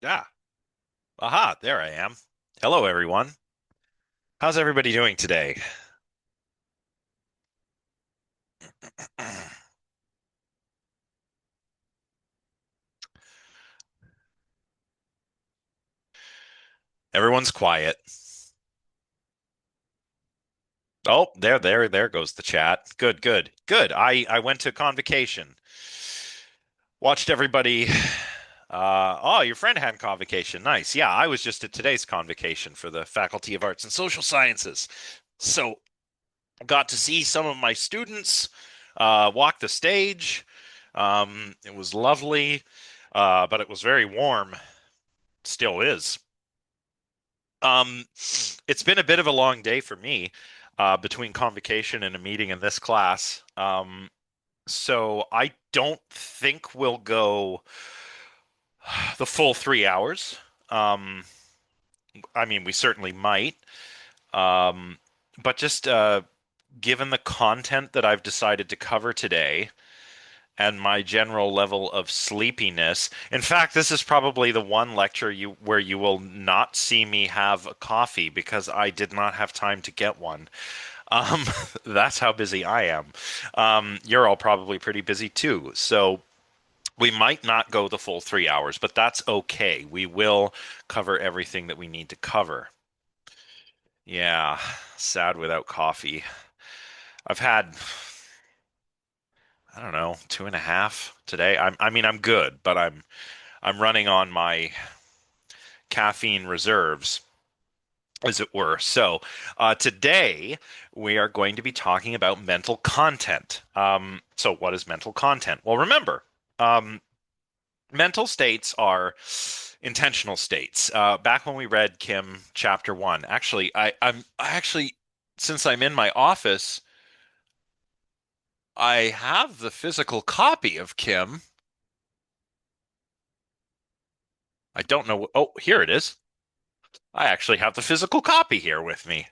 Yeah. Aha, there I am. Hello, everyone. How's everybody doing today? Everyone's quiet. Oh, there goes the chat. Good, good, good. I went to convocation. Watched everybody. Oh, your friend had convocation. Nice. Yeah, I was just at today's convocation for the Faculty of Arts and Social Sciences. So got to see some of my students walk the stage. It was lovely, but it was very warm. Still is. Um, it's been a bit of a long day for me between convocation and a meeting in this class. So I don't think we'll go the full 3 hours. Um, I mean, we certainly might. Um, but just given the content that I've decided to cover today and my general level of sleepiness. In fact, this is probably the one lecture where you will not see me have a coffee because I did not have time to get one. Um, that's how busy I am. You're all probably pretty busy too. So we might not go the full 3 hours, but that's okay. We will cover everything that we need to cover. Yeah, sad without coffee. I've had, I don't know, two and a half today. I mean, I'm good, but I'm running on my caffeine reserves, as it were. So today we are going to be talking about mental content. So what is mental content? Well, remember, um, mental states are intentional states. Back when we read Kim chapter one, actually, I actually, since I'm in my office, I have the physical copy of Kim. I don't know. Oh, here it is. I actually have the physical copy here with me.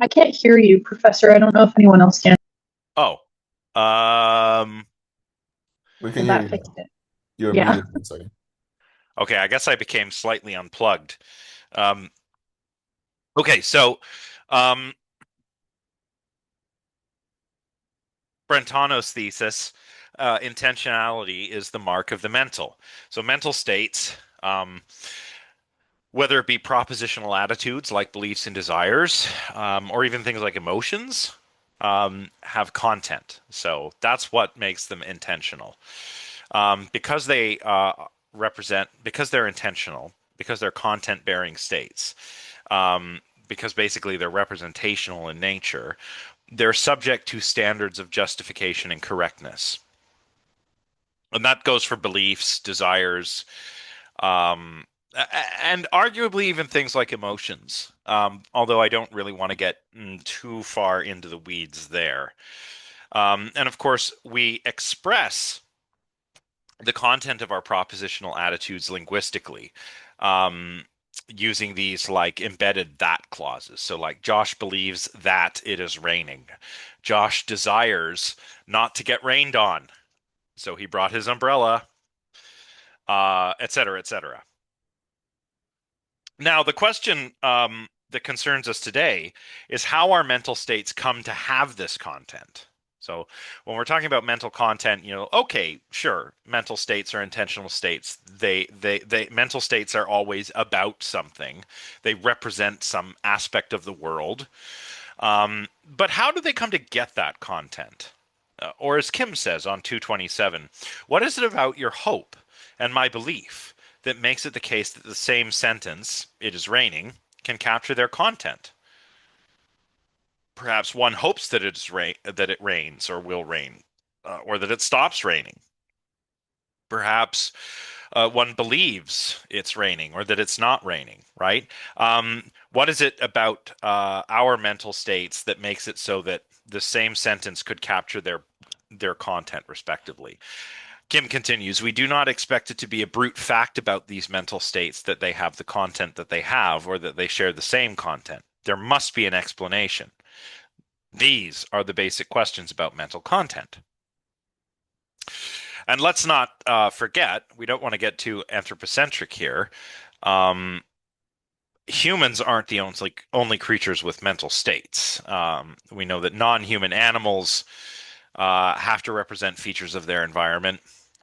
I can't hear you, Professor. I don't know if anyone else can. Oh, um, We can Well, hear that you fixed now. it. You're Yeah. muted for a second. okay. I guess I became slightly unplugged. Um, okay, so um, Brentano's thesis, intentionality is the mark of the mental. So mental states, whether it be propositional attitudes like beliefs and desires, or even things like emotions, have content. So that's what makes them intentional. Because they because they're intentional, because they're content bearing states, because basically they're representational in nature, they're subject to standards of justification and correctness. And that goes for beliefs, desires, um, and arguably even things like emotions. Although I don't really want to get too far into the weeds there. And of course, we express the content of our propositional attitudes linguistically, um, using these like embedded that clauses. So, like, Josh believes that it is raining. Josh desires not to get rained on. So he brought his umbrella, et cetera, et cetera. Now, the question that concerns us today is how our mental states come to have this content. So, when we're talking about mental content, okay, sure, mental states are intentional states. Mental states are always about something. They represent some aspect of the world. But how do they come to get that content? Or as Kim says on 227, what is it about your hope and my belief that makes it the case that the same sentence, it is raining, can capture their content? Perhaps one hopes that that it rains or will rain, or that it stops raining. Perhaps one believes it's raining or that it's not raining, right? What is it about our mental states that makes it so that the same sentence could capture their content respectively? Kim continues, we do not expect it to be a brute fact about these mental states that they have the content that they have or that they share the same content. There must be an explanation. These are the basic questions about mental content. And let's not forget, we don't want to get too anthropocentric here. Um, Humans aren't the only creatures with mental states. We know that non-human animals have to represent features of their environment,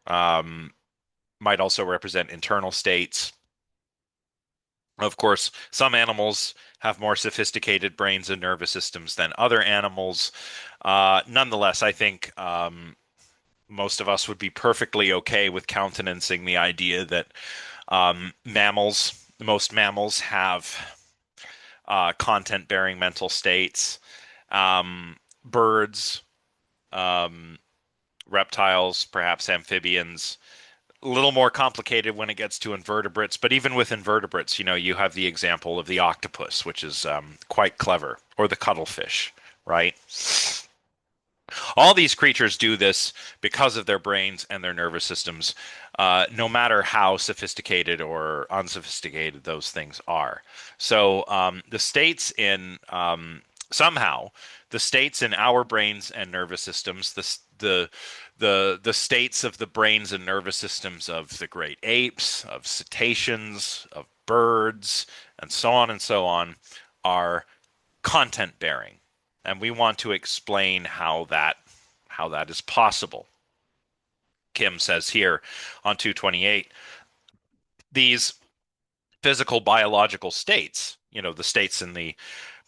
um, might also represent internal states. Of course, some animals have more sophisticated brains and nervous systems than other animals. Nonetheless, I think most of us would be perfectly okay with countenancing the idea that most mammals have content-bearing mental states. Birds, um, reptiles, perhaps amphibians. A little more complicated when it gets to invertebrates, but even with invertebrates, you have the example of the octopus, which is quite clever, or the cuttlefish, right? All these creatures do this because of their brains and their nervous systems, no matter how sophisticated or unsophisticated those things are. So the states in somehow the states in our brains and nervous systems, the states of the brains and nervous systems of the great apes, of cetaceans, of birds, and so on, are content bearing, and we want to explain how that is possible. Kim says here on 228, these physical biological states, the states in the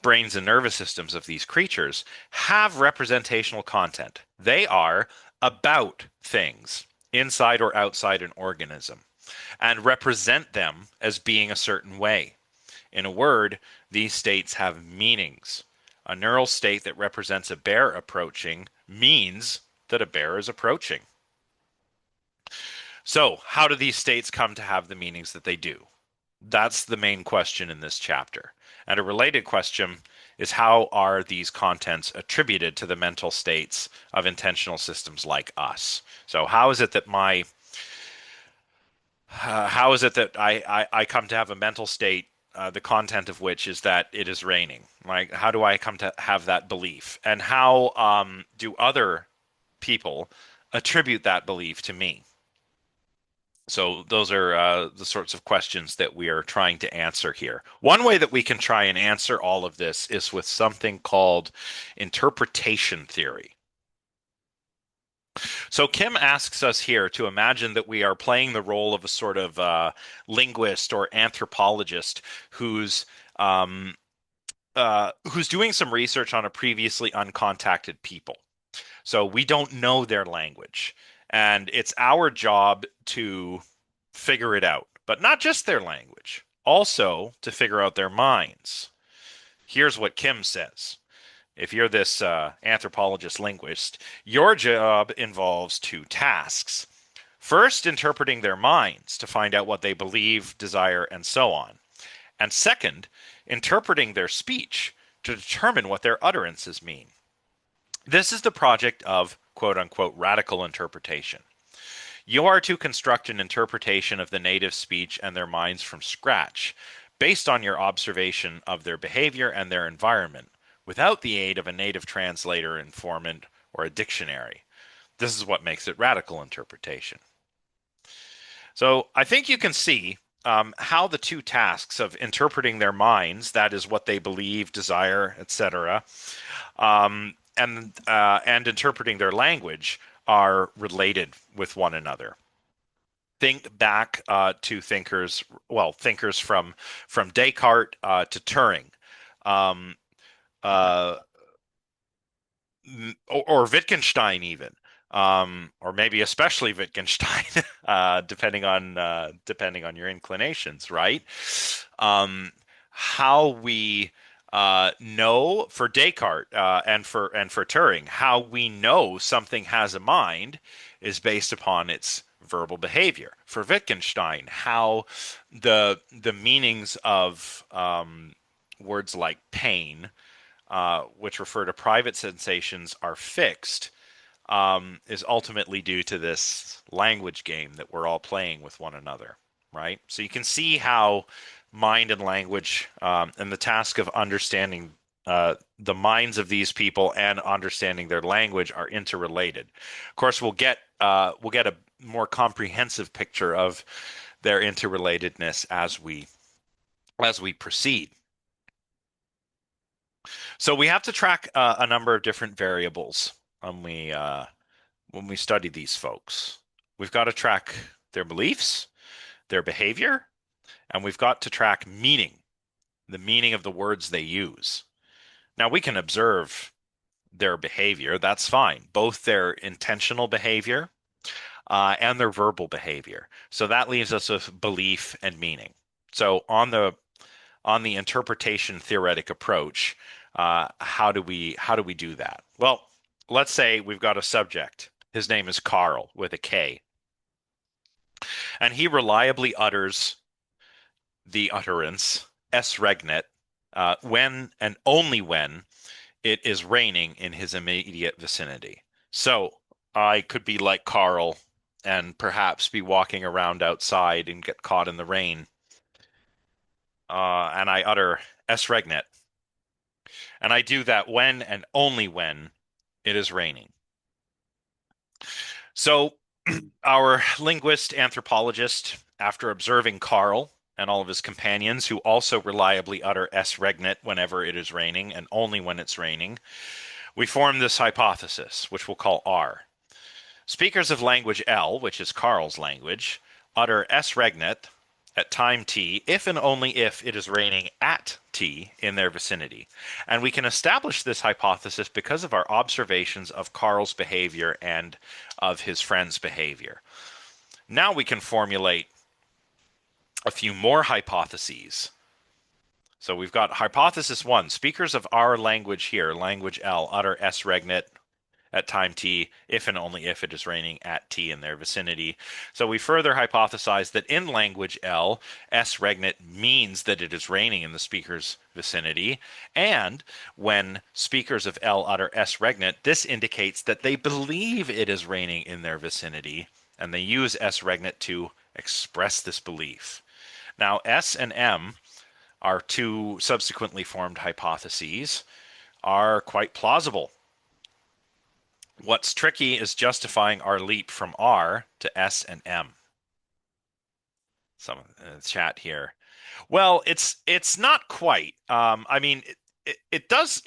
brains and nervous systems of these creatures, have representational content. They are about things inside or outside an organism and represent them as being a certain way. In a word, these states have meanings. A neural state that represents a bear approaching means that a bear is approaching. So, how do these states come to have the meanings that they do? That's the main question in this chapter. And a related question is, how are these contents attributed to the mental states of intentional systems like us? So, how is it that I come to have a mental state, the content of which is that it is raining? Like, how do I come to have that belief? And how do other people attribute that belief to me? So those are the sorts of questions that we are trying to answer here. One way that we can try and answer all of this is with something called interpretation theory. So Kim asks us here to imagine that we are playing the role of a sort of linguist or anthropologist who's who's doing some research on a previously uncontacted people. So we don't know their language, and it's our job to figure it out, but not just their language, also to figure out their minds. Here's what Kim says. If you're this anthropologist linguist, your job involves two tasks. First, interpreting their minds to find out what they believe, desire, and so on. And second, interpreting their speech to determine what their utterances mean. This is the project of quote unquote radical interpretation. You are to construct an interpretation of the native speech and their minds from scratch, based on your observation of their behavior and their environment, without the aid of a native translator, informant, or a dictionary. This is what makes it radical interpretation. So I think you can see how the two tasks of interpreting their minds, that is what they believe, desire, etc., and interpreting their language are related with one another. Think back to thinkers from Descartes to Turing, um, uh, or Wittgenstein even, or maybe especially Wittgenstein, depending on your inclinations, right? Um, how we know for Descartes and for Turing, how we know something has a mind is based upon its verbal behavior. For Wittgenstein, how the meanings of words like pain, which refer to private sensations, are fixed, is ultimately due to this language game that we're all playing with one another, right? So you can see how mind and language, and the task of understanding the minds of these people and understanding their language are interrelated. Of course, we'll get a more comprehensive picture of their interrelatedness as we proceed. So we have to track a number of different variables when we study these folks. We've got to track their beliefs, their behavior, and we've got to track meaning, the meaning of the words they use. Now, we can observe their behavior, that's fine, both their intentional behavior and their verbal behavior. So that leaves us with belief and meaning. So on the interpretation theoretic approach, how do we do that? Well, let's say we've got a subject. His name is Carl with a K, and he reliably utters the utterance S regnet when and only when it is raining in his immediate vicinity. So I could be like Carl and perhaps be walking around outside and get caught in the rain, and I utter S regnet, and I do that when and only when it is raining. So our linguist anthropologist, after observing Carl and all of his companions who also reliably utter S regnet whenever it is raining and only when it's raining, we form this hypothesis, which we'll call R. Speakers of language L, which is Carl's language, utter S regnet at time t if and only if it is raining at t in their vicinity. And we can establish this hypothesis because of our observations of Carl's behavior and of his friend's behavior. Now we can formulate a few more hypotheses. So we've got hypothesis one: speakers of our language here, language L, utter S regnet at time t if and only if it is raining at t in their vicinity. So we further hypothesize that in language L, S regnet means that it is raining in the speaker's vicinity. And when speakers of L utter S regnet, this indicates that they believe it is raining in their vicinity, and they use S regnet to express this belief. Now, S and M, our two subsequently formed hypotheses, are quite plausible. What's tricky is justifying our leap from R to S and M. Some in the chat here. Well, it's not quite. I mean, it does.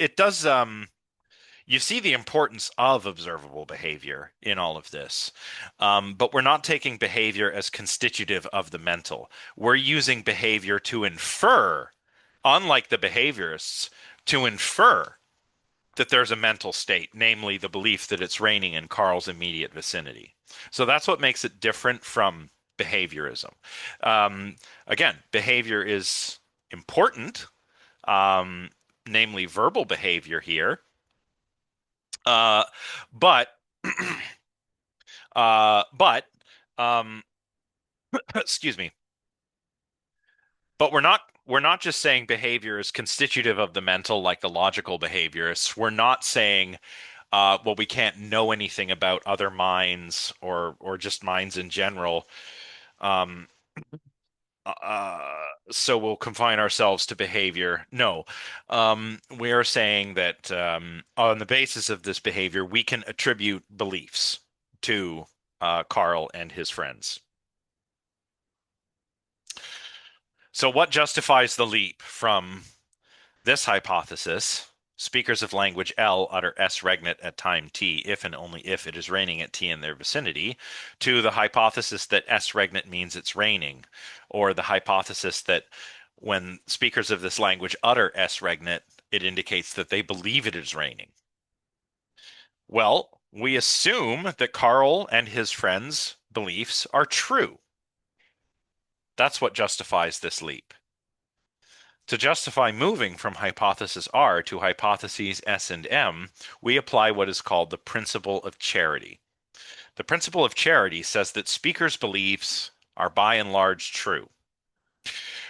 You see the importance of observable behavior in all of this, but we're not taking behavior as constitutive of the mental. We're using behavior to infer, unlike the behaviorists, to infer that there's a mental state, namely the belief that it's raining in Carl's immediate vicinity. So that's what makes it different from behaviorism. Again, behavior is important, namely verbal behavior here, uh, but but excuse me. But we're not just saying behavior is constitutive of the mental like the logical behaviorists. We're not saying well, we can't know anything about other minds or just minds in general. Um, so we'll confine ourselves to behavior. No, we are saying that on the basis of this behavior, we can attribute beliefs to Carl and his friends. So what justifies the leap from this hypothesis? Speakers of language L utter S regnet at time t if and only if it is raining at t in their vicinity, to the hypothesis that S regnet means it's raining, or the hypothesis that when speakers of this language utter S regnet, it indicates that they believe it is raining. Well, we assume that Carl and his friends' beliefs are true. That's what justifies this leap. To justify moving from hypothesis R to hypotheses S and M, we apply what is called the principle of charity. The principle of charity says that speakers' beliefs are by and large true.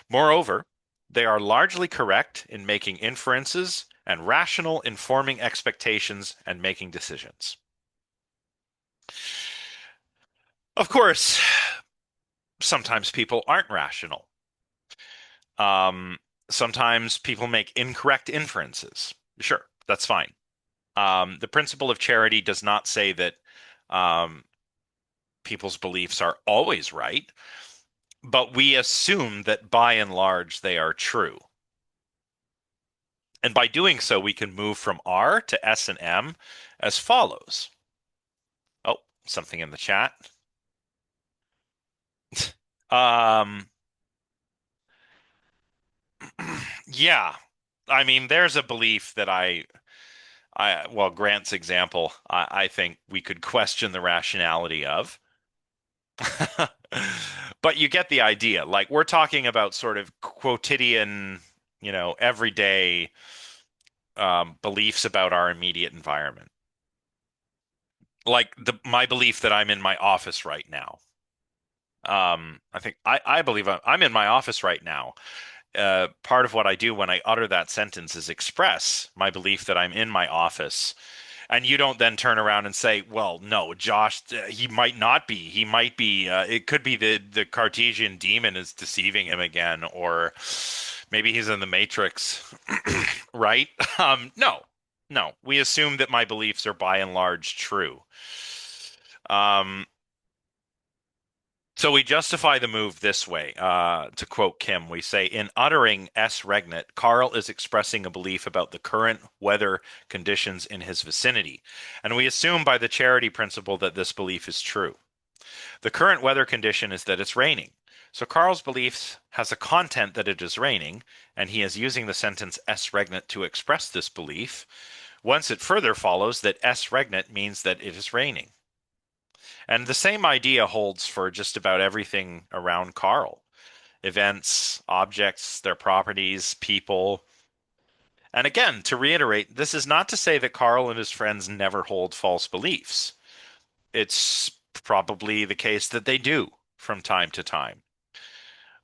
Moreover, they are largely correct in making inferences and rational informing expectations and making decisions. Of course, sometimes people aren't rational. Um, Sometimes people make incorrect inferences. Sure, that's fine. The principle of charity does not say that um, people's beliefs are always right, but we assume that by and large they are true. And by doing so, we can move from R to S and M as follows. Oh, something in the chat. Um, yeah, I mean, there's a belief that well, Grant's example, I think we could question the rationality of. But you get the idea. Like, we're talking about sort of quotidian, everyday beliefs about our immediate environment. Like my belief that I'm in my office right now. I think I believe I'm in my office right now. Part of what I do when I utter that sentence is express my belief that I'm in my office. And you don't then turn around and say, well, no, Josh, he might not be. He might be. It could be the Cartesian demon is deceiving him again, or maybe he's in the Matrix, right? No, no. We assume that my beliefs are by and large true. Um, so we justify the move this way. To quote Kim, we say, in uttering S regnet, Carl is expressing a belief about the current weather conditions in his vicinity. And we assume by the charity principle that this belief is true. The current weather condition is that it's raining. So Carl's belief has a content that it is raining, and he is using the sentence S regnet to express this belief. Once it further follows that S regnet means that it is raining. And the same idea holds for just about everything around Carl: events, objects, their properties, people. And again, to reiterate, this is not to say that Carl and his friends never hold false beliefs. It's probably the case that they do from time to time.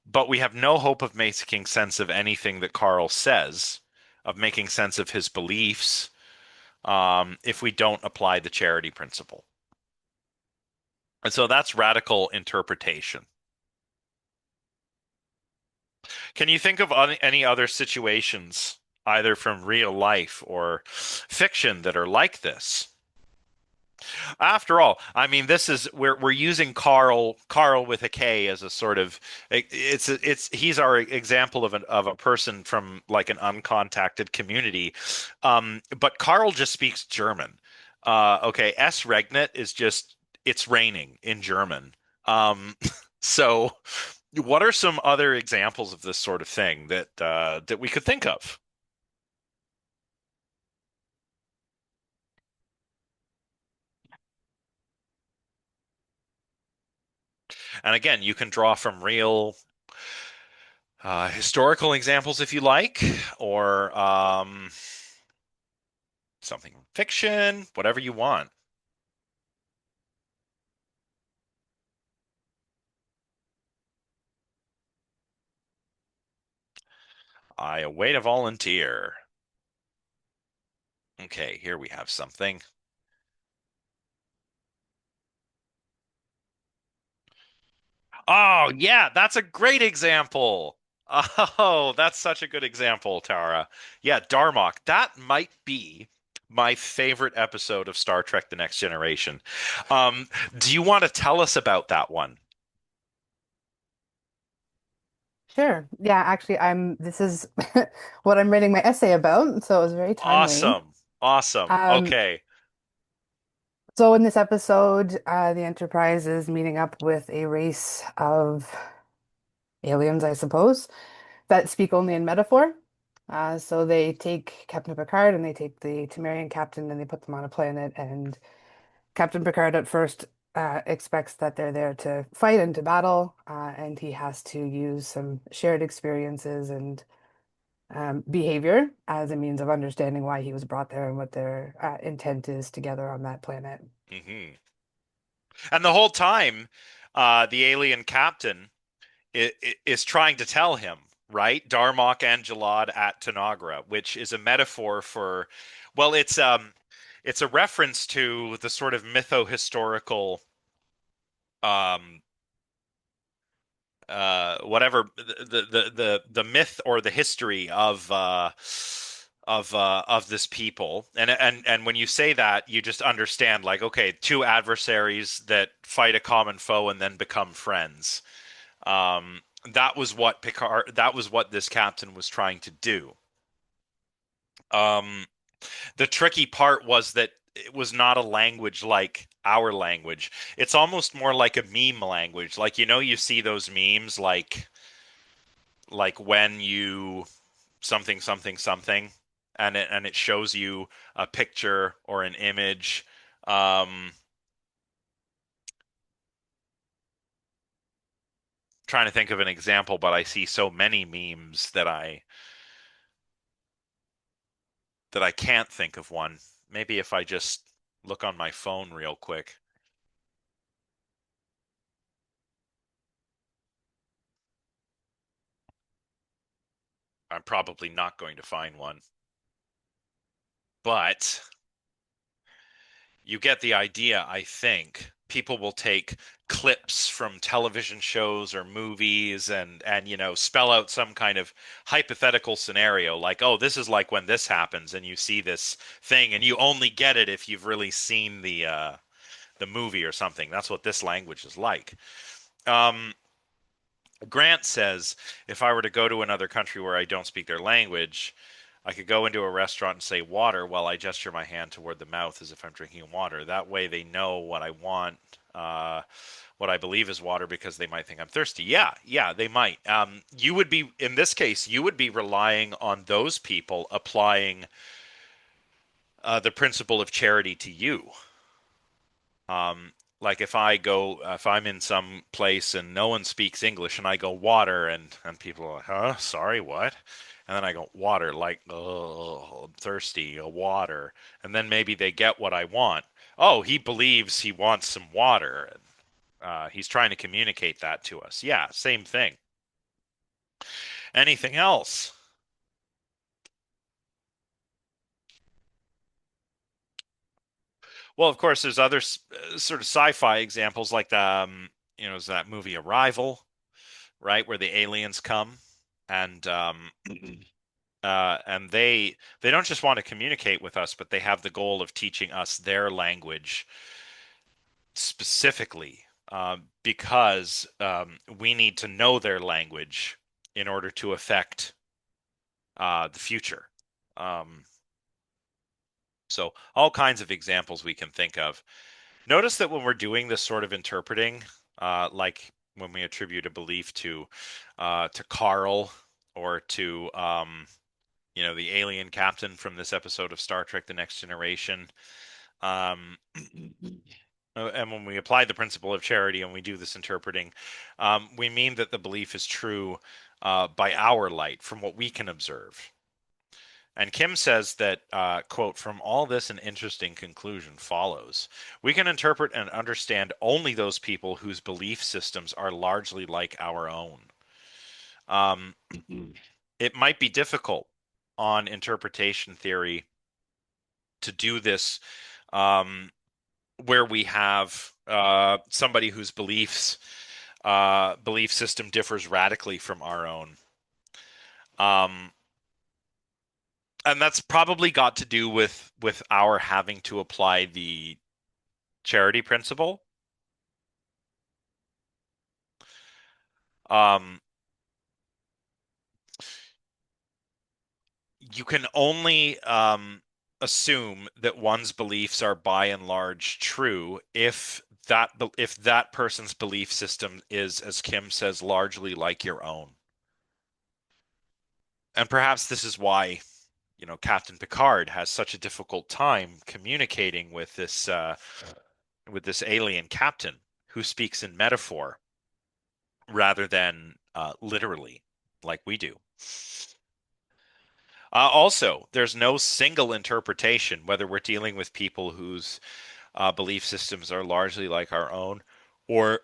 But we have no hope of making sense of anything that Carl says, of making sense of his beliefs, if we don't apply the charity principle. And so that's radical interpretation. Can you think of any other situations, either from real life or fiction, that are like this? After all, I mean, this is we're using Carl with a K as a sort of it's he's our example of a person from like an uncontacted community, but Carl just speaks German. Okay, S regnet is just it's raining in German. So what are some other examples of this sort of thing that we could think of? And again, you can draw from real historical examples if you like, or something fiction, whatever you want. I await a volunteer. Okay, here we have something. Oh, yeah, that's a great example. Oh, that's such a good example, Tara. Yeah, Darmok. That might be my favorite episode of Star Trek: The Next Generation. Do you want to tell us about that one? Sure. Yeah, actually, this is what I'm writing my essay about, so it was very timely. Awesome. Awesome. Um, Okay. so in this episode, the Enterprise is meeting up with a race of aliens, I suppose, that speak only in metaphor. So they take Captain Picard and they take the Temerian captain and they put them on a planet. And Captain Picard at first expects that they're there to fight and to battle, and he has to use some shared experiences and behavior as a means of understanding why he was brought there and what their intent is together on that planet. Hmm. And the whole time, the alien captain is trying to tell him, right? Darmok and Jalad at Tanagra, which is a metaphor for, well, it's a reference to the sort of mytho-historical, um, whatever the myth or the history of this people, and when you say that, you just understand like, okay, two adversaries that fight a common foe and then become friends. That was what Picard, that was what this captain was trying to do. Um, the tricky part was that it was not a language like our language. It's almost more like a meme language. Like, you see those memes like when you something something something, and it shows you a picture or an image. Um, Trying to think of an example, but I see so many memes that I can't think of one. Maybe if I just look on my phone real quick. I'm probably not going to find one. But you get the idea, I think. People will take clips from television shows or movies and spell out some kind of hypothetical scenario like, oh, this is like when this happens, and you see this thing and you only get it if you've really seen the movie or something. That's what this language is like. Um, Grant says, if I were to go to another country where I don't speak their language, I could go into a restaurant and say water while I gesture my hand toward the mouth as if I'm drinking water. That way they know what I want, what I believe is water, because they might think I'm thirsty. Yeah, yeah, they might. You would be, in this case, you would be relying on those people applying the principle of charity to you. Um, like if I'm in some place and no one speaks English and I go water, and people are like, huh, sorry, what? And then I go water, like, oh, I'm thirsty, water. And then maybe they get what I want. Oh, he believes he wants some water. He's trying to communicate that to us. Yeah, same thing. Anything else? Well, of course, there's other sort of sci-fi examples like is that movie Arrival, right, where the aliens come and they don't just want to communicate with us, but they have the goal of teaching us their language specifically, because we need to know their language in order to affect the future. Um, so all kinds of examples we can think of. Notice that when we're doing this sort of interpreting, like when we attribute a belief to Carl or to the alien captain from this episode of Star Trek: The Next Generation. Um, and when we apply the principle of charity and we do this interpreting, we mean that the belief is true by our light, from what we can observe. And Kim says that, quote, from all this, an interesting conclusion follows. We can interpret and understand only those people whose belief systems are largely like our own. Um, it might be difficult on interpretation theory to do this, um, where we have somebody whose belief system differs radically from our own. Um, and that's probably got to do with our having to apply the charity principle. Um, you can only assume that one's beliefs are by and large true if that person's belief system is, as Kim says, largely like your own. And perhaps this is why, Captain Picard has such a difficult time communicating with this alien captain who speaks in metaphor rather than literally, like we do. Also, there's no single interpretation, whether we're dealing with people whose belief systems are largely like our own, or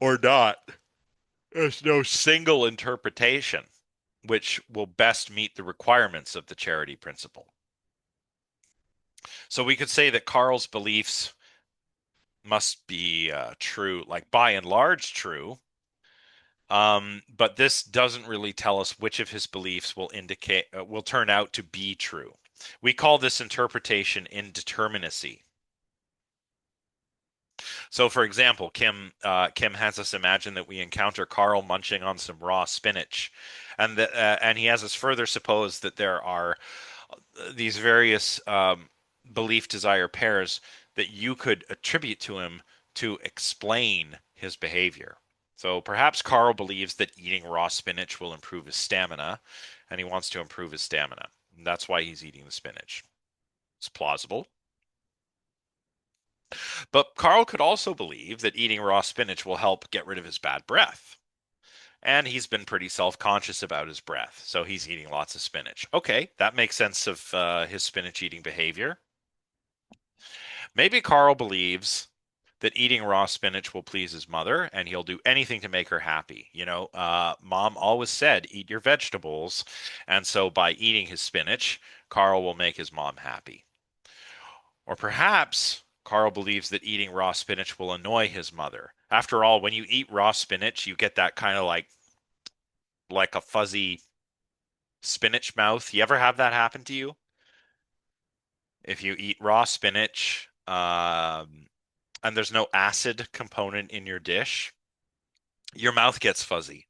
not. There's no single interpretation which will best meet the requirements of the charity principle. So we could say that Carl's beliefs must be true, like by and large true. But this doesn't really tell us which of his beliefs will turn out to be true. We call this interpretation indeterminacy. So, for example, Kim has us imagine that we encounter Carl munching on some raw spinach, and he has us further suppose that there are these various belief desire pairs that you could attribute to him to explain his behavior. So perhaps Carl believes that eating raw spinach will improve his stamina, and he wants to improve his stamina. And that's why he's eating the spinach. It's plausible. But Carl could also believe that eating raw spinach will help get rid of his bad breath. And he's been pretty self-conscious about his breath, so he's eating lots of spinach. Okay, that makes sense of his spinach eating behavior. Maybe Carl believes that eating raw spinach will please his mother and he'll do anything to make her happy. Mom always said, eat your vegetables. And so by eating his spinach, Carl will make his mom happy. Or perhaps Carl believes that eating raw spinach will annoy his mother. After all, when you eat raw spinach, you get that kind of like a fuzzy spinach mouth. You ever have that happen to you? If you eat raw spinach, and there's no acid component in your dish, your mouth gets fuzzy.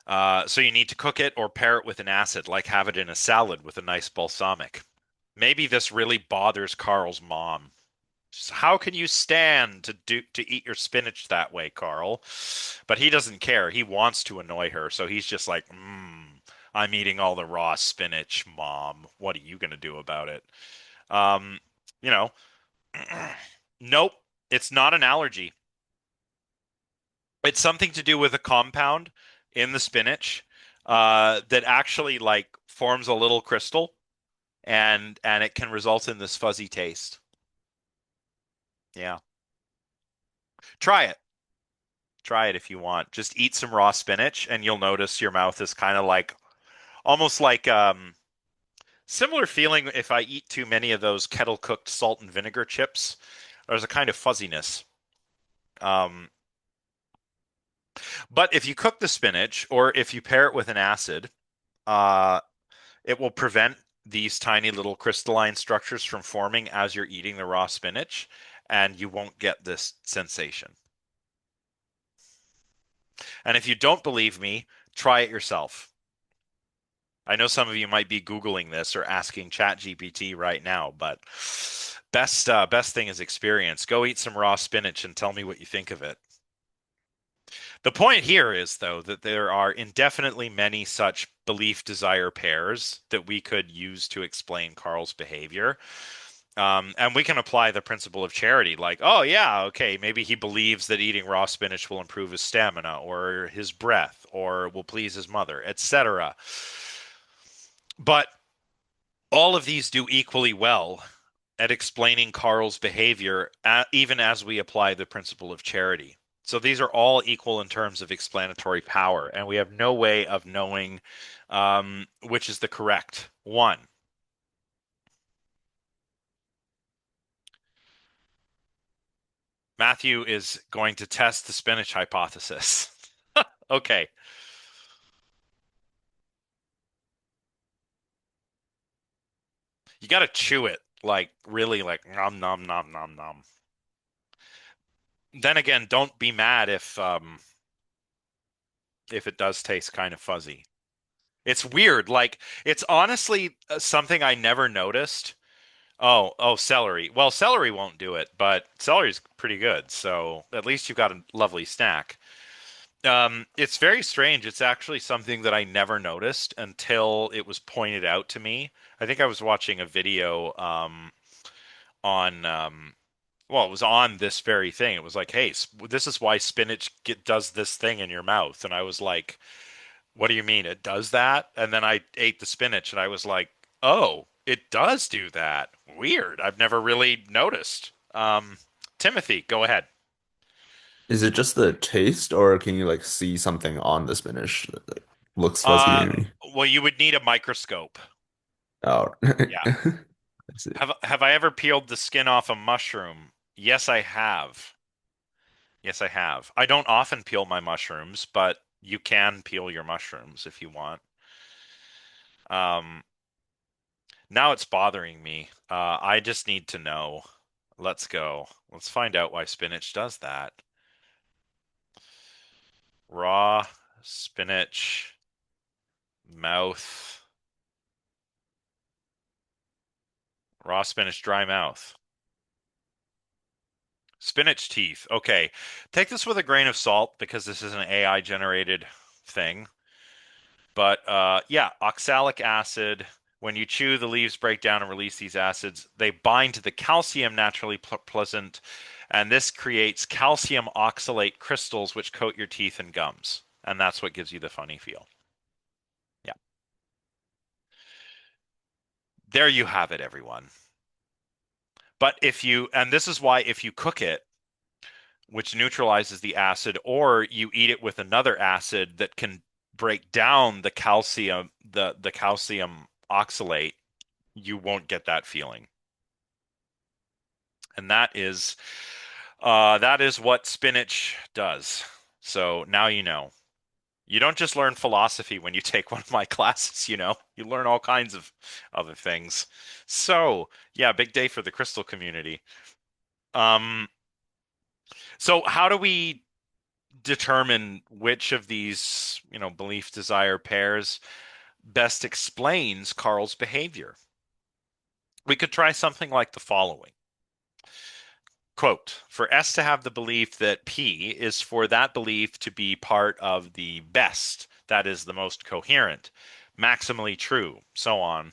So you need to cook it or pair it with an acid, like have it in a salad with a nice balsamic. Maybe this really bothers Carl's mom. How can you stand to eat your spinach that way, Carl? But he doesn't care. He wants to annoy her, so he's just like, I'm eating all the raw spinach, Mom. What are you gonna do about it? Um, you know, nope, it's not an allergy. It's something to do with a compound in the spinach that actually like forms a little crystal, and it can result in this fuzzy taste. Yeah. Try it. Try it if you want. Just eat some raw spinach and you'll notice your mouth is kind of like almost like similar feeling if I eat too many of those kettle cooked salt and vinegar chips. There's a kind of fuzziness. Um, but if you cook the spinach or if you pair it with an acid, uh, it will prevent these tiny little crystalline structures from forming as you're eating the raw spinach, and you won't get this sensation. And if you don't believe me, try it yourself. I know some of you might be Googling this or asking ChatGPT right now, but best thing is experience. Go eat some raw spinach and tell me what you think of it. The point here is, though, that there are indefinitely many such belief desire pairs that we could use to explain Carl's behavior. And we can apply the principle of charity, like, oh, yeah, okay, maybe he believes that eating raw spinach will improve his stamina or his breath or will please his mother, etc. But all of these do equally well at explaining Carl's behavior, even as we apply the principle of charity. So these are all equal in terms of explanatory power, and we have no way of knowing which is the correct one. Matthew is going to test the spinach hypothesis. Okay. You got to chew it like really like nom nom nom nom nom. Then again, don't be mad if it does taste kind of fuzzy. It's weird. Like it's honestly something I never noticed. Oh, celery. Well, celery won't do it, but celery's pretty good. So at least you've got a lovely snack. It's very strange. It's actually something that I never noticed until it was pointed out to me. I think I was watching a video on well, it was on this very thing. It was like, hey, this is why does this thing in your mouth. And I was like, what do you mean it does that? And then I ate the spinach and I was like, oh, it does do that. Weird. I've never really noticed. Timothy, go ahead. Is it just the taste, or can you like see something on the spinach that like, looks fuzzy Uh, maybe? well, you would need a microscope. Oh, Yeah. I see. Have I ever peeled the skin off a mushroom? Yes, I have. Yes, I have. I don't often peel my mushrooms, but you can peel your mushrooms if you want. Um, Now it's bothering me. I just need to know. Let's go. Let's find out why spinach does that. Raw spinach mouth. Raw spinach dry mouth. Spinach teeth. Okay. Take this with a grain of salt because this is an AI generated thing. But yeah, oxalic acid. When you chew, the leaves break down and release these acids. They bind to the calcium naturally pleasant, and this creates calcium oxalate crystals which coat your teeth and gums. And that's what gives you the funny feel. Yeah. There you have it, everyone. But if you, and this is why if you cook it, which neutralizes the acid, or you eat it with another acid that can break down the calcium oxalate, you won't get that feeling. And that is what spinach does. So now you know. You don't just learn philosophy when you take one of my classes, you know. You learn all kinds of other things. So, yeah, big day for the crystal community. Um, so how do we determine which of these, belief desire pairs best explains Carl's behavior? We could try something like the following. Quote, for S to have the belief that P is for that belief to be part of the best, that is the most coherent, maximally true, so on,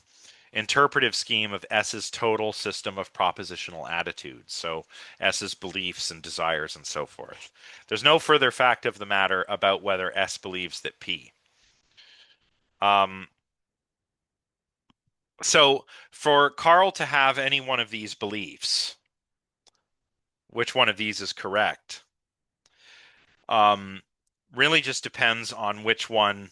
interpretive scheme of S's total system of propositional attitudes, so S's beliefs and desires and so forth. There's no further fact of the matter about whether S believes that P. Um, so for Carl to have any one of these beliefs, which one of these is correct? Um, Really just depends on which one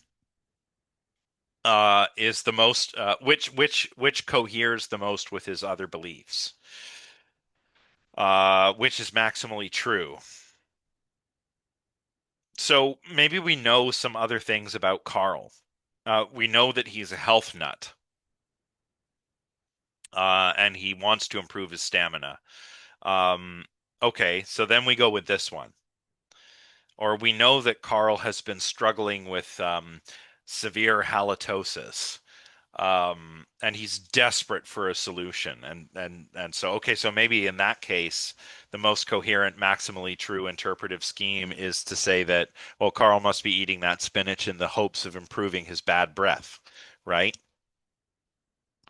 is the most which coheres the most with his other beliefs, which is maximally true. So maybe we know some other things about Carl. We know that he's a health nut, and he wants to improve his stamina. Um, okay, so then we go with this one. Or we know that Carl has been struggling with severe halitosis, and he's desperate for a solution. And so okay, so maybe in that case, the most coherent, maximally true interpretive scheme is to say that, well, Carl must be eating that spinach in the hopes of improving his bad breath, right?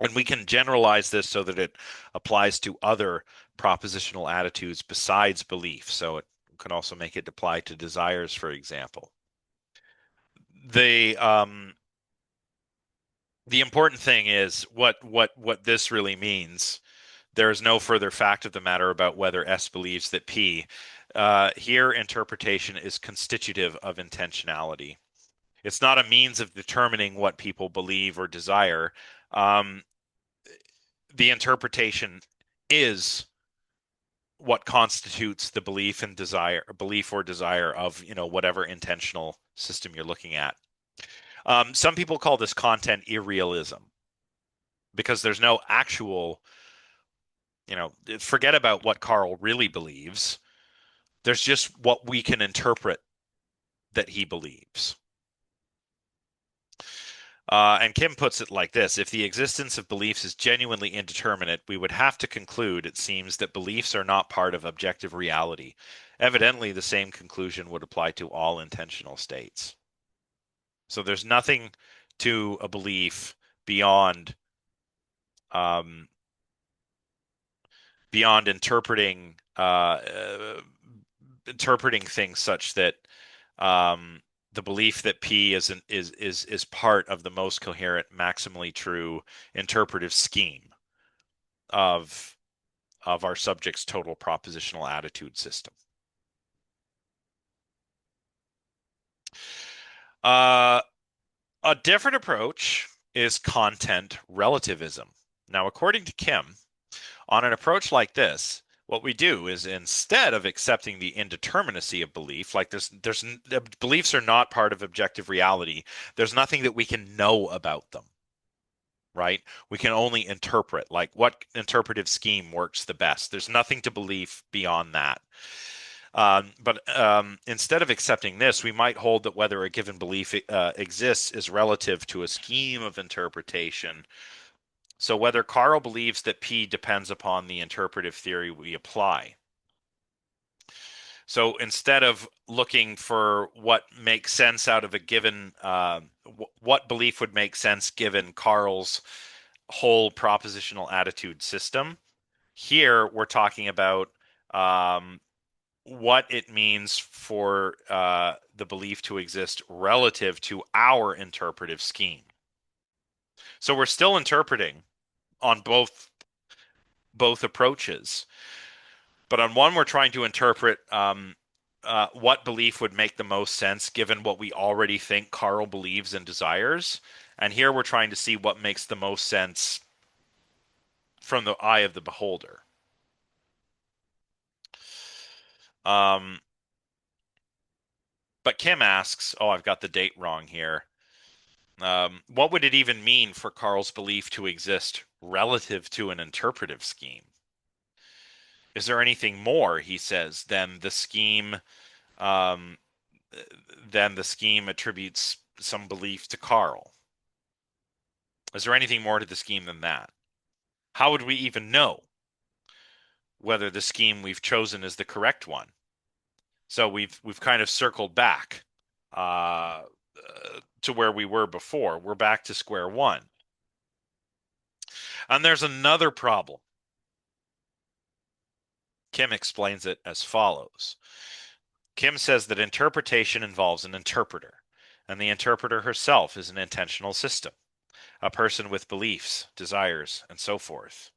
And we can generalize this so that it applies to other propositional attitudes besides belief. So it can also make it apply to desires, for example. The um, the important thing is what this really means. There is no further fact of the matter about whether S believes that P. Here, interpretation is constitutive of intentionality. It's not a means of determining what people believe or desire. Um, the interpretation is what constitutes the belief or desire of, whatever intentional system you're looking at. Some people call this content irrealism because there's no actual, forget about what Carl really believes. There's just what we can interpret that he believes. And Kim puts it like this: if the existence of beliefs is genuinely indeterminate, we would have to conclude, it seems, that beliefs are not part of objective reality. Evidently, the same conclusion would apply to all intentional states. So there's nothing to a belief beyond um, beyond interpreting things such that um, the belief that P is part of the most coherent, maximally true interpretive scheme of our subject's total propositional attitude system. Uh, a different approach is content relativism. Now, according to Kim, on an approach like this, what we do is instead of accepting the indeterminacy of belief, like beliefs are not part of objective reality. There's nothing that we can know about them, right? We can only interpret, like what interpretive scheme works the best. There's nothing to believe beyond that. But instead of accepting this, we might hold that whether a given belief exists is relative to a scheme of interpretation. So whether Carl believes that P depends upon the interpretive theory we apply. So instead of looking for what makes sense out of a given, what belief would make sense given Carl's whole propositional attitude system, here we're talking about what it means for the belief to exist relative to our interpretive scheme. So we're still interpreting on both approaches, but on one we're trying to interpret what belief would make the most sense given what we already think Carl believes and desires, and here we're trying to see what makes the most sense from the eye of the beholder. Um, but Kim asks, oh, I've got the date wrong here. What would it even mean for Carl's belief to exist relative to an interpretive scheme? Is there anything more, he says, um, than the scheme attributes some belief to Carl? Is there anything more to the scheme than that? How would we even know whether the scheme we've chosen is the correct one? So we've kind of circled back to where we were before. We're back to square one. And there's another problem. Kim explains it as follows. Kim says that interpretation involves an interpreter, and the interpreter herself is an intentional system, a person with beliefs, desires, and so forth.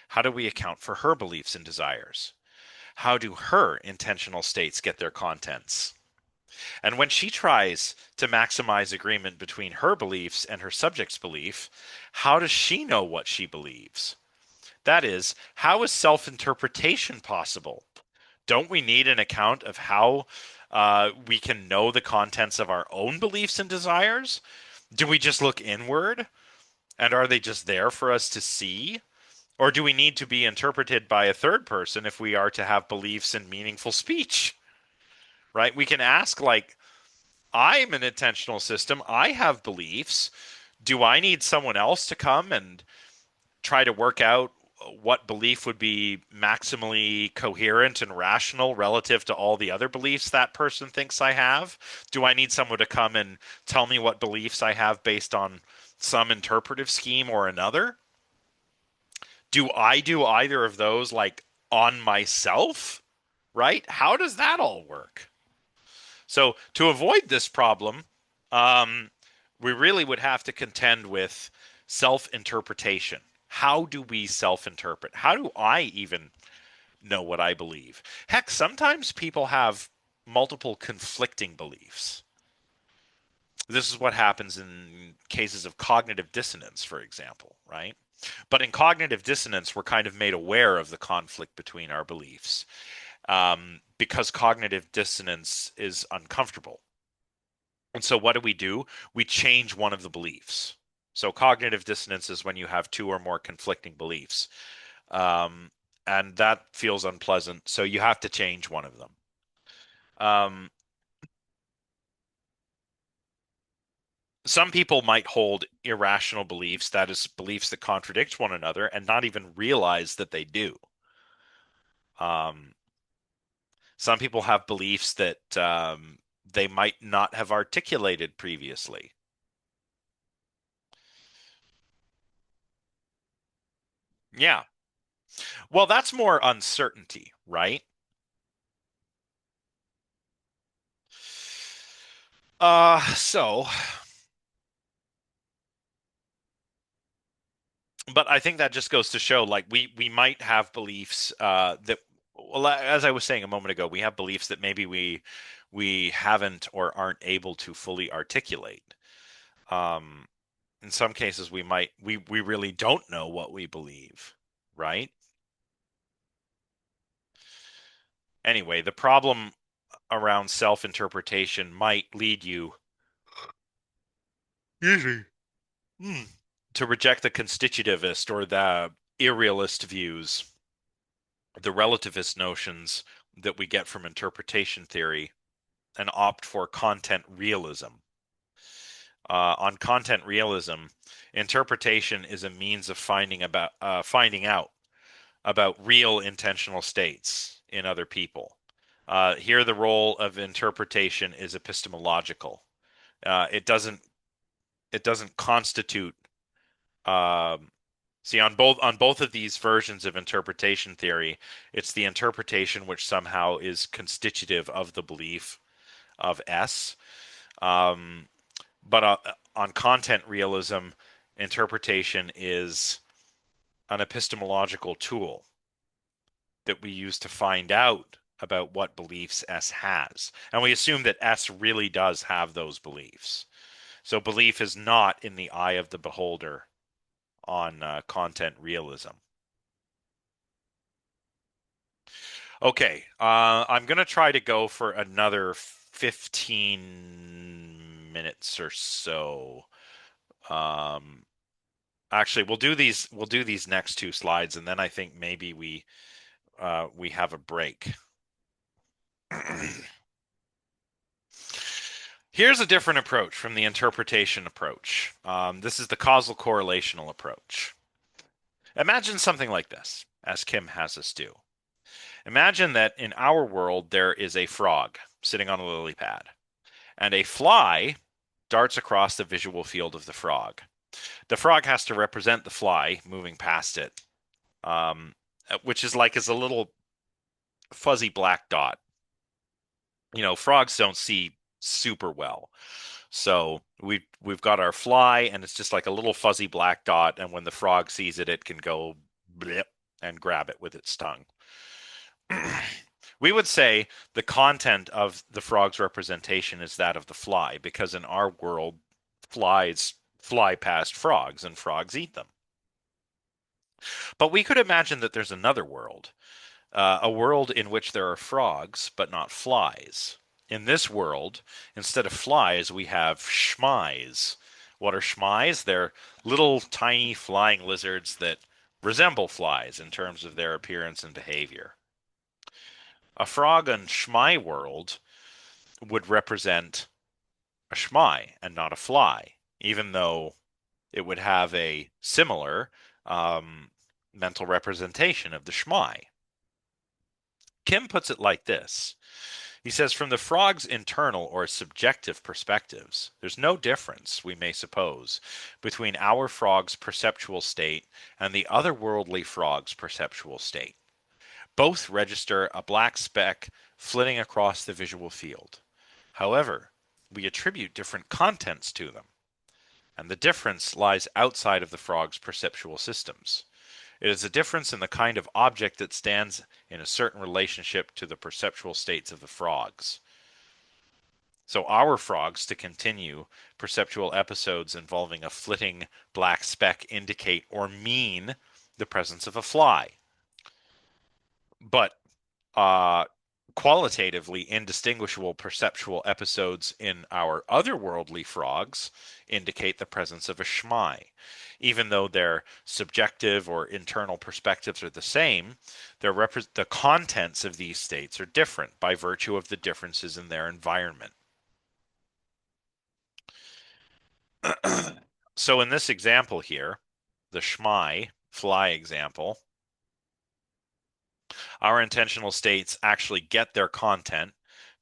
How do we account for her beliefs and desires? How do her intentional states get their contents? And when she tries to maximize agreement between her beliefs and her subject's belief, how does she know what she believes? That is, how is self-interpretation possible? Don't we need an account of how we can know the contents of our own beliefs and desires? Do we just look inward? And are they just there for us to see? Or do we need to be interpreted by a third person if we are to have beliefs in meaningful speech? Right? We can ask, like, I'm an intentional system. I have beliefs. Do I need someone else to come and try to work out what belief would be maximally coherent and rational relative to all the other beliefs that person thinks I have? Do I need someone to come and tell me what beliefs I have based on some interpretive scheme or another? Do I do either of those like on myself? Right? How does that all work? So to avoid this problem, um, we really would have to contend with self-interpretation. How do we self-interpret? How do I even know what I believe? Heck, sometimes people have multiple conflicting beliefs. This is what happens in cases of cognitive dissonance, for example, right? But in cognitive dissonance, we're kind of made aware of the conflict between our beliefs because cognitive dissonance is uncomfortable. And so what do? We change one of the beliefs. So cognitive dissonance is when you have two or more conflicting beliefs. Um, and that feels unpleasant. So you have to change one of them. Um, some people might hold irrational beliefs, that is, beliefs that contradict one another, and not even realize that they do. Um, some people have beliefs that they might not have articulated previously. Yeah. Well, that's more uncertainty, right? So but I think that just goes to show, like, we might have beliefs that, well, as I was saying a moment ago, we have beliefs that maybe we haven't or aren't able to fully articulate. Um, in some cases, we really don't know what we believe, right? Anyway, the problem around self-interpretation might lead you, excuse me, to reject the constitutivist or the irrealist views, the relativist notions that we get from interpretation theory, and opt for content realism. On content realism, interpretation is a means of finding out about real intentional states in other people. Here, the role of interpretation is epistemological. It doesn't constitute. Um, See, on both of these versions of interpretation theory, it's the interpretation which somehow is constitutive of the belief of S. Um, but on content realism, interpretation is an epistemological tool that we use to find out about what beliefs S has. And we assume that S really does have those beliefs. So belief is not in the eye of the beholder on content realism. Okay, I'm going to try to go for another 15 minutes or so. Um, Actually, we'll do these next two slides, and then I think maybe we have a break. Here's a different approach from the interpretation approach. This is the causal correlational approach. Imagine something like this, as Kim has us do. Imagine that in our world there is a frog sitting on a lily pad, and a fly darts across the visual field of the frog. The frog has to represent the fly moving past it, which is a little fuzzy black dot. Frogs don't see super well. So we've got our fly, and it's just like a little fuzzy black dot, and when the frog sees it, it can go blip and grab it with its tongue. We would say the content of the frog's representation is that of the fly, because in our world, flies fly past frogs and frogs eat them. But we could imagine that there's another world, a world in which there are frogs but not flies. In this world, instead of flies, we have schmize. What are schmize? They're little tiny flying lizards that resemble flies in terms of their appearance and behavior. A frog in schmai world would represent a schmai and not a fly, even though it would have a similar mental representation of the schmai. Kim puts it like this. He says, from the frog's internal or subjective perspectives, there's no difference, we may suppose, between our frog's perceptual state and the otherworldly frog's perceptual state. Both register a black speck flitting across the visual field. However, we attribute different contents to them, and the difference lies outside of the frog's perceptual systems. It is a difference in the kind of object that stands in a certain relationship to the perceptual states of the frogs. So our frogs, to continue, perceptual episodes involving a flitting black speck indicate or mean the presence of a fly. But qualitatively indistinguishable perceptual episodes in our otherworldly frogs indicate the presence of a schmai. Even though their subjective or internal perspectives are the same, the contents of these states are different by virtue of the differences in their environment. So in this example here, the schmai fly example, our intentional states actually get their content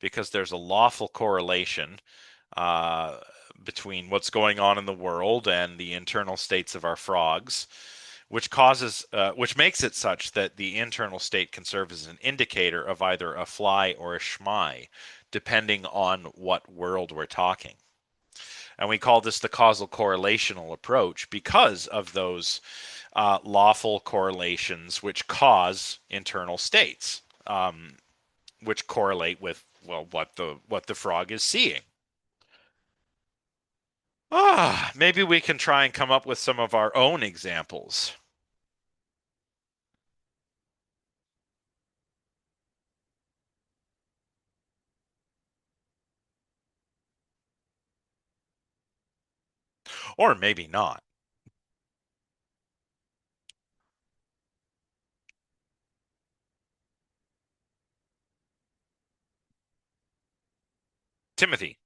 because there's a lawful correlation uh, between what's going on in the world and the internal states of our frogs, which makes it such that the internal state can serve as an indicator of either a fly or a schmai, depending on what world we're talking. And we call this the causal correlational approach because of those lawful correlations which cause internal states, which correlate with, well, what the frog is seeing. Maybe we can try and come up with some of our own examples. Or maybe not. Timothy.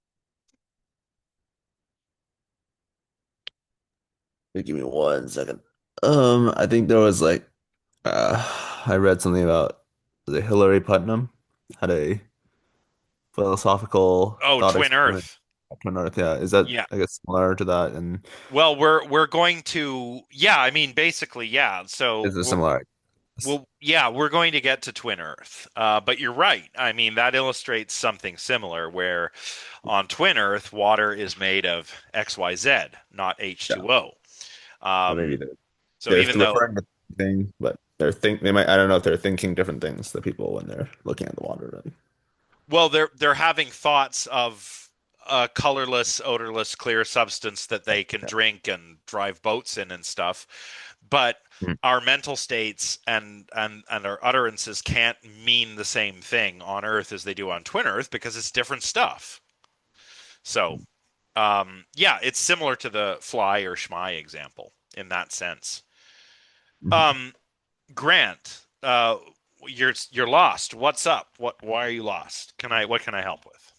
Give me 1 second. I think there was like I read something about the Hillary Putnam had a philosophical Oh, thought Twin experiment Earth. on Earth. Yeah, is that Yeah. I guess similar to that, and Well, we're going to, yeah, I mean basically, yeah. So is it similar? we're going to get to Twin Earth. But you're right. I mean, that illustrates something similar where on Twin Earth, water is made of XYZ, not Yeah, H2O. but maybe Um, so they're even though, referring to the thing, but they might I don't know if they're thinking different things, the people when they're looking at the water. Then. well, they're having thoughts of a colorless, odorless, clear substance that they can Yeah. drink and drive boats in and stuff. But Mhm. our mental states and our utterances can't mean the same thing on Earth as they do on Twin Earth because it's different stuff. So, yeah, it's similar to the fly or schmy example in that sense. Mhm. Um, Grant, you're lost. What's up? Why are you lost? What can I help with?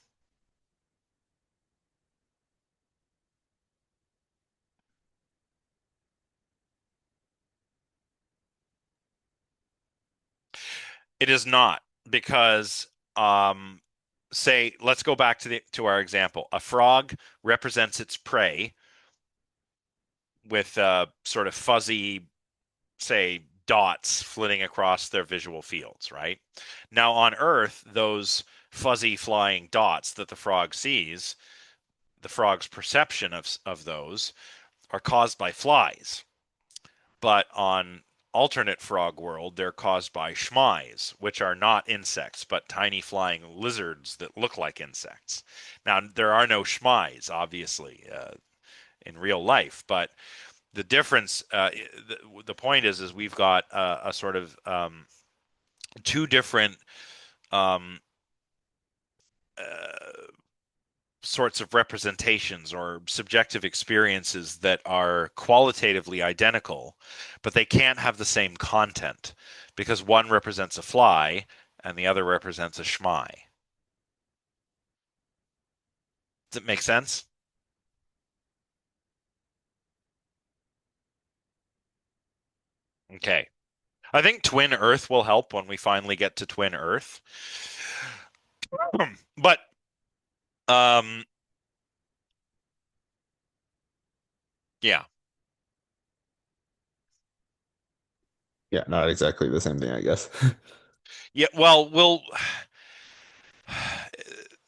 It is not because say let's go back to our example. A frog represents its prey with sort of fuzzy, say, dots flitting across their visual fields, right? Now on Earth, those fuzzy flying dots that the frog sees, the frog's perception of those are caused by flies. But on alternate frog world, they're caused by schmies, which are not insects, but tiny flying lizards that look like insects. Now, there are no schmies, obviously, in real life, but the difference, the point is we've got a sort of two different um, uh, sorts of representations or subjective experiences that are qualitatively identical, but they can't have the same content because one represents a fly and the other represents a schmy. Does it make sense? Okay. I think Twin Earth will help when we finally get to Twin Earth. But um yeah. Yeah, not exactly the same thing, I guess. Yeah, well, we'll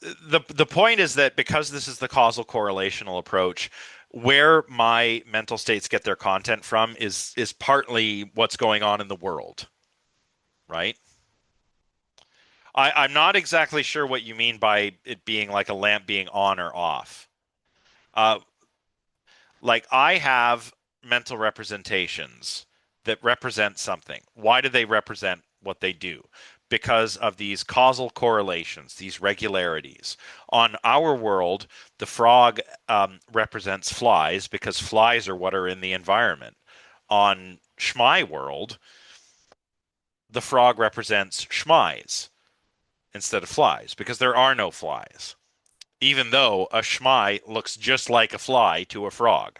the point is that because this is the causal correlational approach, where my mental states get their content from is partly what's going on in the world, right? I'm not exactly sure what you mean by it being like a lamp being on or off. Uh, like I have mental representations that represent something. Why do they represent what they do? Because of these causal correlations, these regularities. On our world, the frog represents flies because flies are what are in the environment. On Schmy world, the frog represents schmies instead of flies because there are no flies, even though a schmy looks just like a fly to a frog.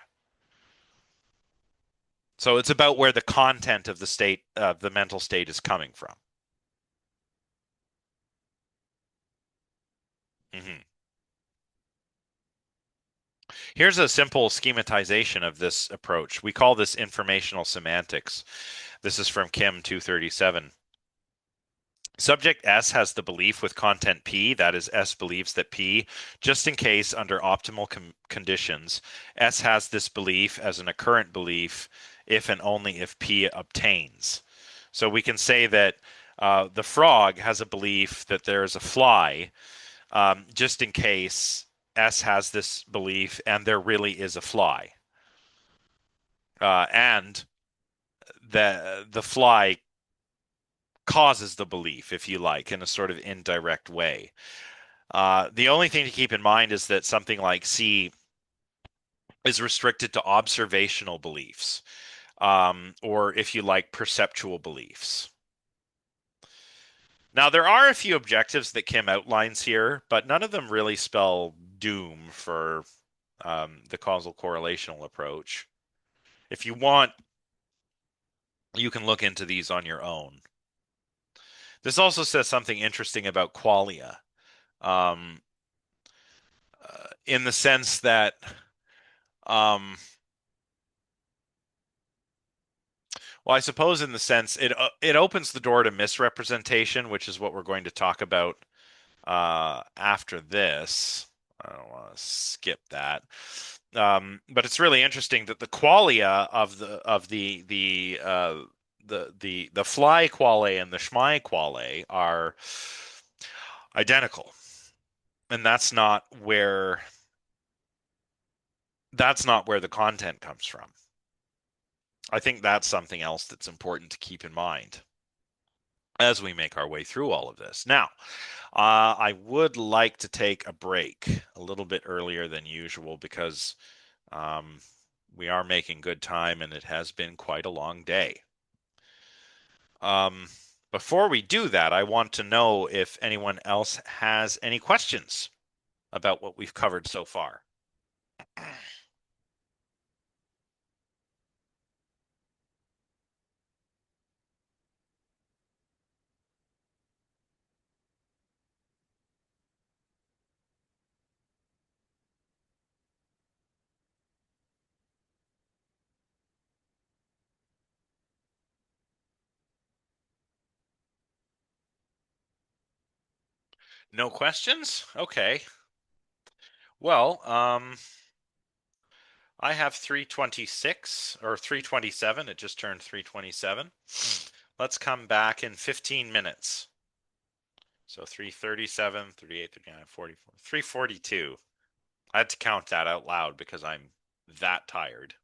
So it's about where the content of the state, the mental state, is coming from. Hmm. Here's a simple schematization of this approach. We call this informational semantics. This is from Kim 237. Subject S has the belief with content P, that is, S believes that P, just in case under optimal conditions, S has this belief as an occurrent belief if and only if P obtains. So we can say that the frog has a belief that there is a fly, just in case S has this belief and there really is a fly. And the fly causes the belief, if you like, in a sort of indirect way. The only thing to keep in mind is that something like C is restricted to observational beliefs, or if you like, perceptual beliefs. Now, there are a few objectives that Kim outlines here, but none of them really spell doom for the causal correlational approach. If you want, you can look into these on your own. This also says something interesting about qualia, um, in the sense that um, well, I suppose in the sense it opens the door to misrepresentation, which is what we're going to talk about after this. I don't want to skip that. But it's really interesting that the qualia of the fly quale and the schmai quale are identical, and that's not where the content comes from. I think that's something else that's important to keep in mind as we make our way through all of this. Now, I would like to take a break a little bit earlier than usual because we are making good time and it has been quite a long day. Before we do that, I want to know if anyone else has any questions about what we've covered so far. No questions? Okay. Well, I have 326 or 327. It just turned 327. Let's come back in 15 minutes. So 337, 38, 39, 44, 342. I had to count that out loud because I'm that tired.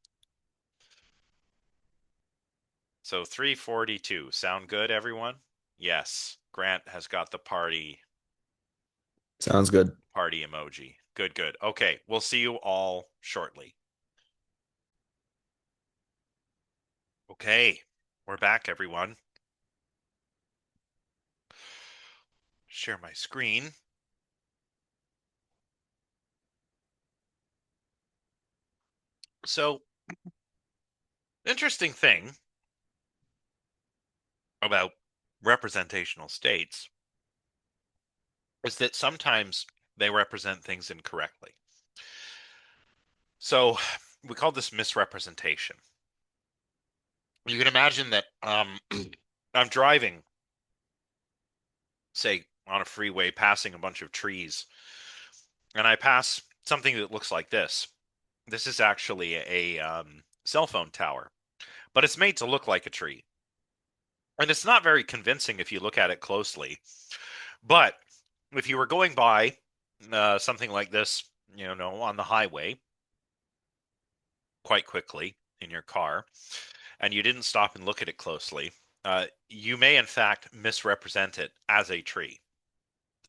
So 342. Sound good, everyone? Yes. Grant has got the Sounds good. party emoji. Good, good. Okay, we'll see you all shortly. Okay, we're back, everyone. Share my screen. So, interesting thing about representational states is that sometimes they represent things incorrectly. So, we call this misrepresentation. You can imagine that I'm driving, say, on a freeway, passing a bunch of trees, and I pass something that looks like this. This is actually a cell phone tower, but it's made to look like a tree. And it's not very convincing if you look at it closely. But if you were going by something like this, on the highway quite quickly in your car, and you didn't stop and look at it closely, you may in fact misrepresent it as a tree,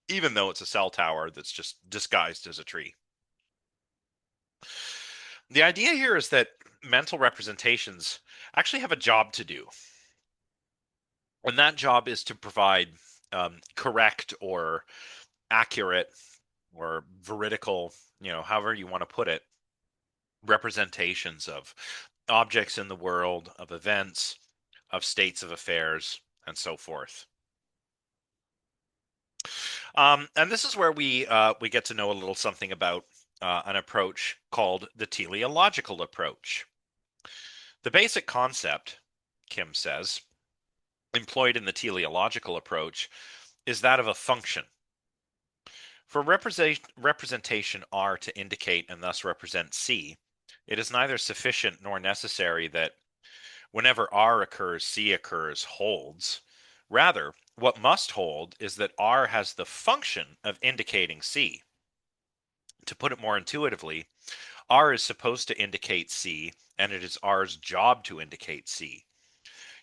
even though it's a cell tower that's just disguised as a tree. The idea here is that mental representations actually have a job to do. And that job is to provide correct or accurate or veridical, however you want to put it, representations of objects in the world, of events, of states of affairs, and so forth. And this is where we get to know a little something about an approach called the teleological approach. The basic concept, Kim says, employed in the teleological approach is that of a function. For representation R to indicate and thus represent C, it is neither sufficient nor necessary that whenever R occurs, C occurs, holds. Rather, what must hold is that R has the function of indicating C. To put it more intuitively, R is supposed to indicate C, and it is R's job to indicate C.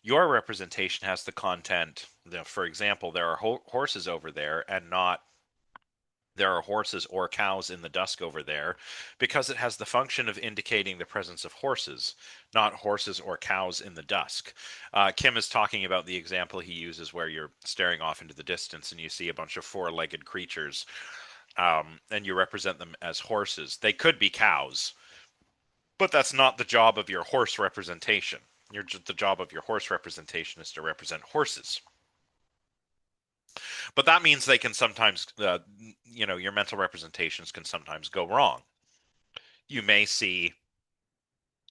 Your representation has the content, for example, there are horses over there and not there are horses or cows in the dusk over there, because it has the function of indicating the presence of horses, not horses or cows in the dusk. Kim is talking about the example he uses where you're staring off into the distance and you see a bunch of four-legged creatures, and you represent them as horses. They could be cows, but that's not the job of your horse representation. The job of your horse representation is to represent horses. But that means they can sometimes, your mental representations can sometimes go wrong. You may see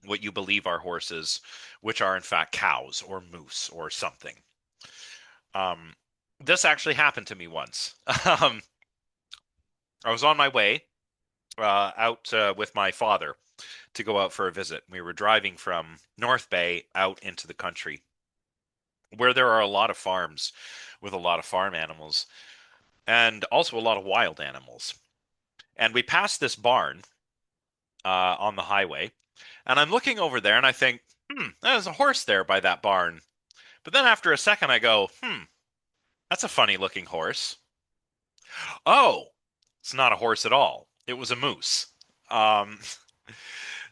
what you believe are horses, which are in fact cows or moose or something. This actually happened to me once. I was on my way out with my father to go out for a visit. We were driving from North Bay out into the country, where there are a lot of farms with a lot of farm animals and also a lot of wild animals. And we passed this barn on the highway, and I'm looking over there and I think, there's a horse there by that barn. But then after a second I go, that's a funny looking horse. Oh, it's not a horse at all. It was a moose. Um,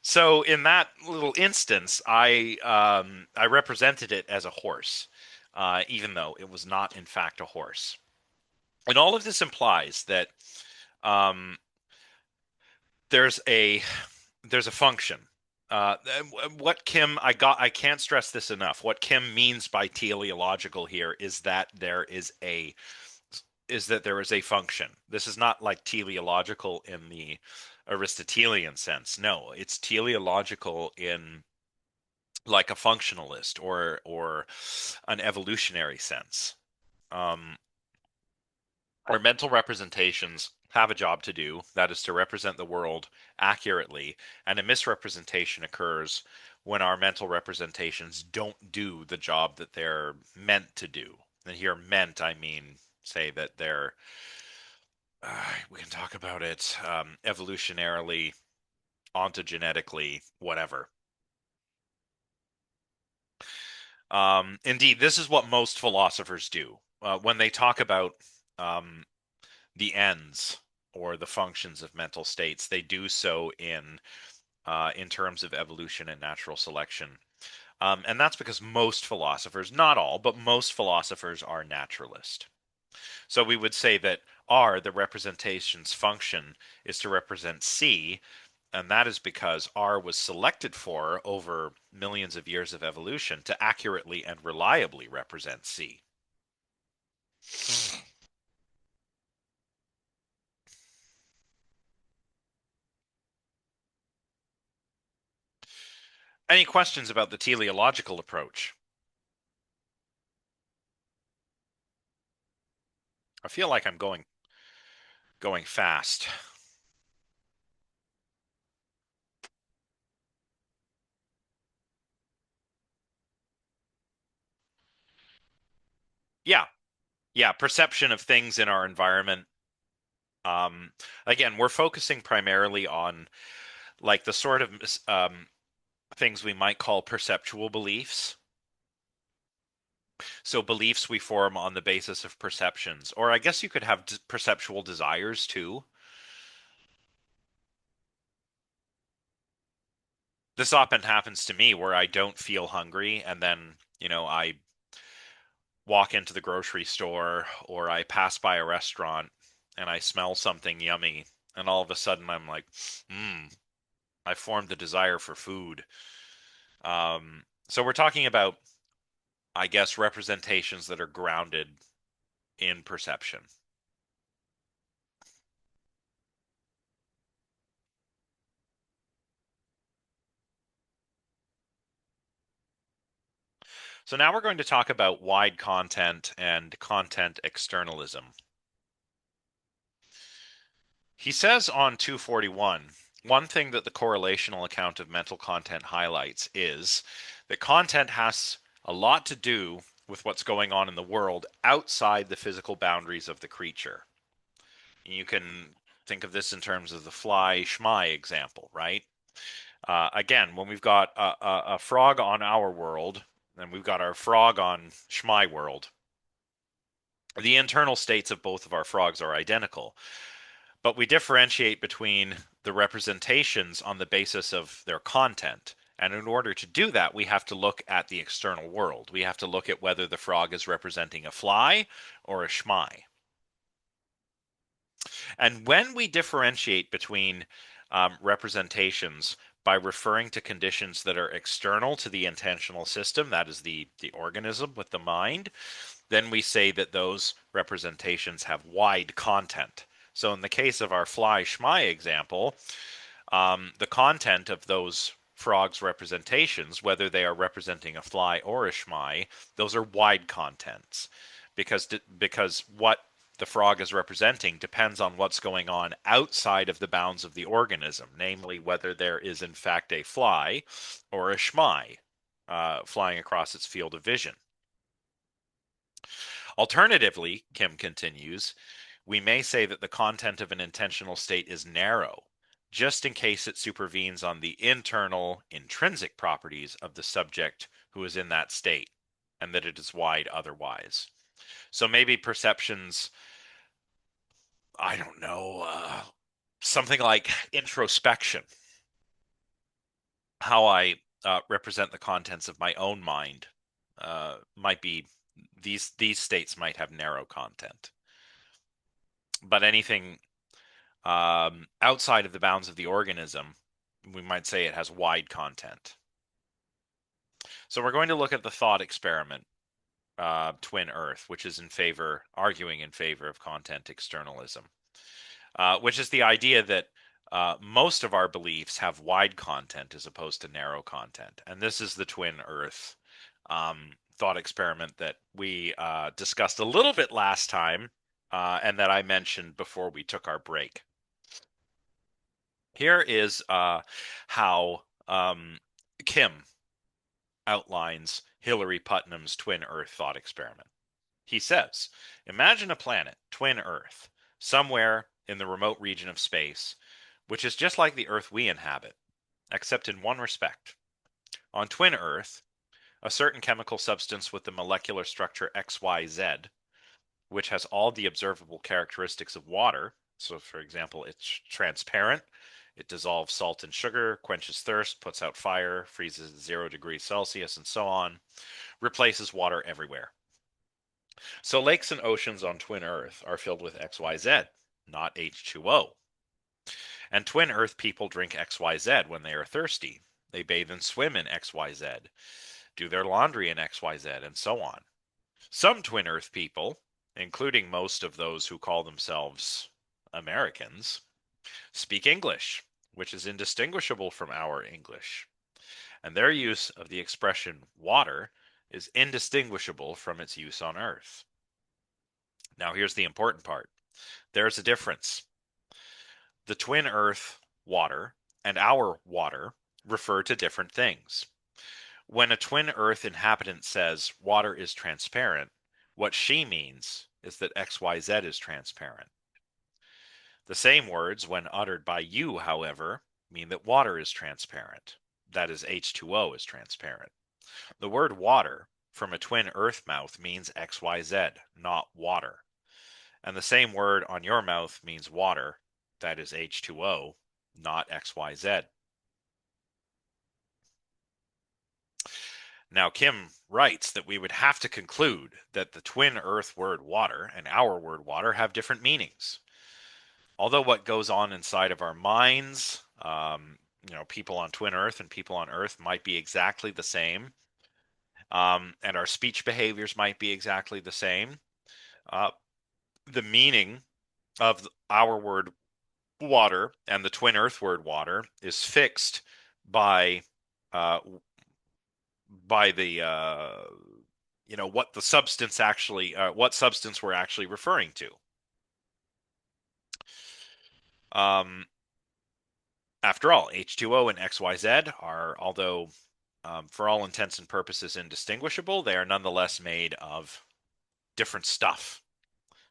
so in that little instance, I represented it as a horse, even though it was not in fact a horse. And all of this implies that um, there's a there's a function. Uh, what Kim I can't stress this enough. What Kim means by teleological here is that there is a function. This is not like teleological in the Aristotelian sense. No, it's teleological in like a functionalist or an evolutionary sense. Um, Our mental representations have a job to do, that is to represent the world accurately, and a misrepresentation occurs when our mental representations don't do the job that they're meant to do. And here, meant, I mean, say that they're, we can talk about it evolutionarily, ontogenetically, whatever. Indeed, this is what most philosophers do. When they talk about um, the ends or the functions of mental states, they do so in terms of evolution and natural selection. And that's because most philosophers, not all, but most philosophers are naturalist. So we would say that R, the representation's function, is to represent C, and that is because R was selected for over millions of years of evolution to accurately and reliably represent C. Any questions about the teleological approach? I feel like I'm going fast. Yeah, yeah, perception of things in our environment. Um, Again, we're focusing primarily on like the sort of things we might call perceptual beliefs. So beliefs we form on the basis of perceptions, or I guess you could have perceptual desires too. This often happens to me where I don't feel hungry and then, I walk into the grocery store or I pass by a restaurant and I smell something yummy and all of a sudden I'm like, I formed the desire for food. So we're talking about, I guess, representations that are grounded in perception. So now we're going to talk about wide content and content externalism. He says on 241, one thing that the correlational account of mental content highlights is that content has a lot to do with what's going on in the world outside the physical boundaries of the creature. You can think of this in terms of the fly schmy example, right? Again, when we've got a frog on our world and we've got our frog on schmy world, the internal states of both of our frogs are identical, but we differentiate between the representations on the basis of their content. And in order to do that, we have to look at the external world. We have to look at whether the frog is representing a fly or a schmy. And when we differentiate between representations by referring to conditions that are external to the intentional system, that is the organism with the mind, then we say that those representations have wide content. So in the case of our fly schmy example, the content of those frogs representations, whether they are representing a fly or a schmy, those are wide contents because what the frog is representing depends on what's going on outside of the bounds of the organism, namely whether there is in fact a fly or a schmy flying across its field of vision. Alternatively, Kim continues, we may say that the content of an intentional state is narrow, just in case it supervenes on the internal, intrinsic properties of the subject who is in that state, and that it is wide otherwise. So maybe perceptions, I don't know, something like introspection, how I represent the contents of my own mind, might be these states might have narrow content, but anything outside of the bounds of the organism, we might say it has wide content. So we're going to look at the thought experiment, Twin Earth, which is arguing in favor of content externalism, which is the idea that most of our beliefs have wide content as opposed to narrow content. And this is the Twin Earth thought experiment that we discussed a little bit last time, and that I mentioned before we took our break. Here is how Kim outlines Hillary Putnam's Twin Earth thought experiment. He says, imagine a planet, Twin Earth, somewhere in the remote region of space, which is just like the Earth we inhabit, except in one respect. On Twin Earth, a certain chemical substance with the molecular structure XYZ, which has all the observable characteristics of water, so for example, it's transparent, it dissolves salt and sugar, quenches thirst, puts out fire, freezes at 0 degrees Celsius, and so on, replaces water everywhere. So lakes and oceans on Twin Earth are filled with XYZ, not H2O. And Twin Earth people drink XYZ when they are thirsty. They bathe and swim in XYZ, do their laundry in XYZ, and so on. Some Twin Earth people, including most of those who call themselves Americans, speak English, which is indistinguishable from our English, and their use of the expression water is indistinguishable from its use on Earth. Now here's the important part. There's a difference. The Twin Earth water and our water refer to different things. When a Twin Earth inhabitant says water is transparent, what she means is that XYZ is transparent. The same words, when uttered by you, however, mean that water is transparent. That is, H2O is transparent. The word water from a Twin Earth mouth means XYZ, not water. And the same word on your mouth means water, that is H2O, not XYZ. Now, Kim writes that we would have to conclude that the Twin Earth word water and our word water have different meanings. Although what goes on inside of our minds, people on Twin Earth and people on Earth might be exactly the same, and our speech behaviors might be exactly the same, the meaning of our word water and the Twin Earth word water is fixed by the what the substance actually what substance we're actually referring to. After all, H2O and XYZ are, although for all intents and purposes indistinguishable, they are nonetheless made of different stuff.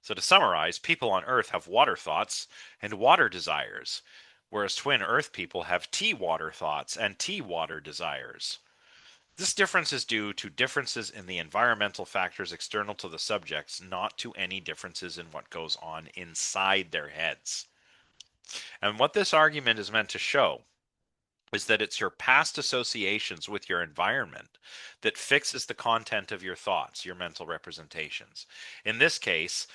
So to summarize, people on Earth have water thoughts and water desires, whereas twin Earth people have tea water thoughts and tea water desires. This difference is due to differences in the environmental factors external to the subjects, not to any differences in what goes on inside their heads. And what this argument is meant to show is that it's your past associations with your environment that fixes the content of your thoughts, your mental representations. In this case,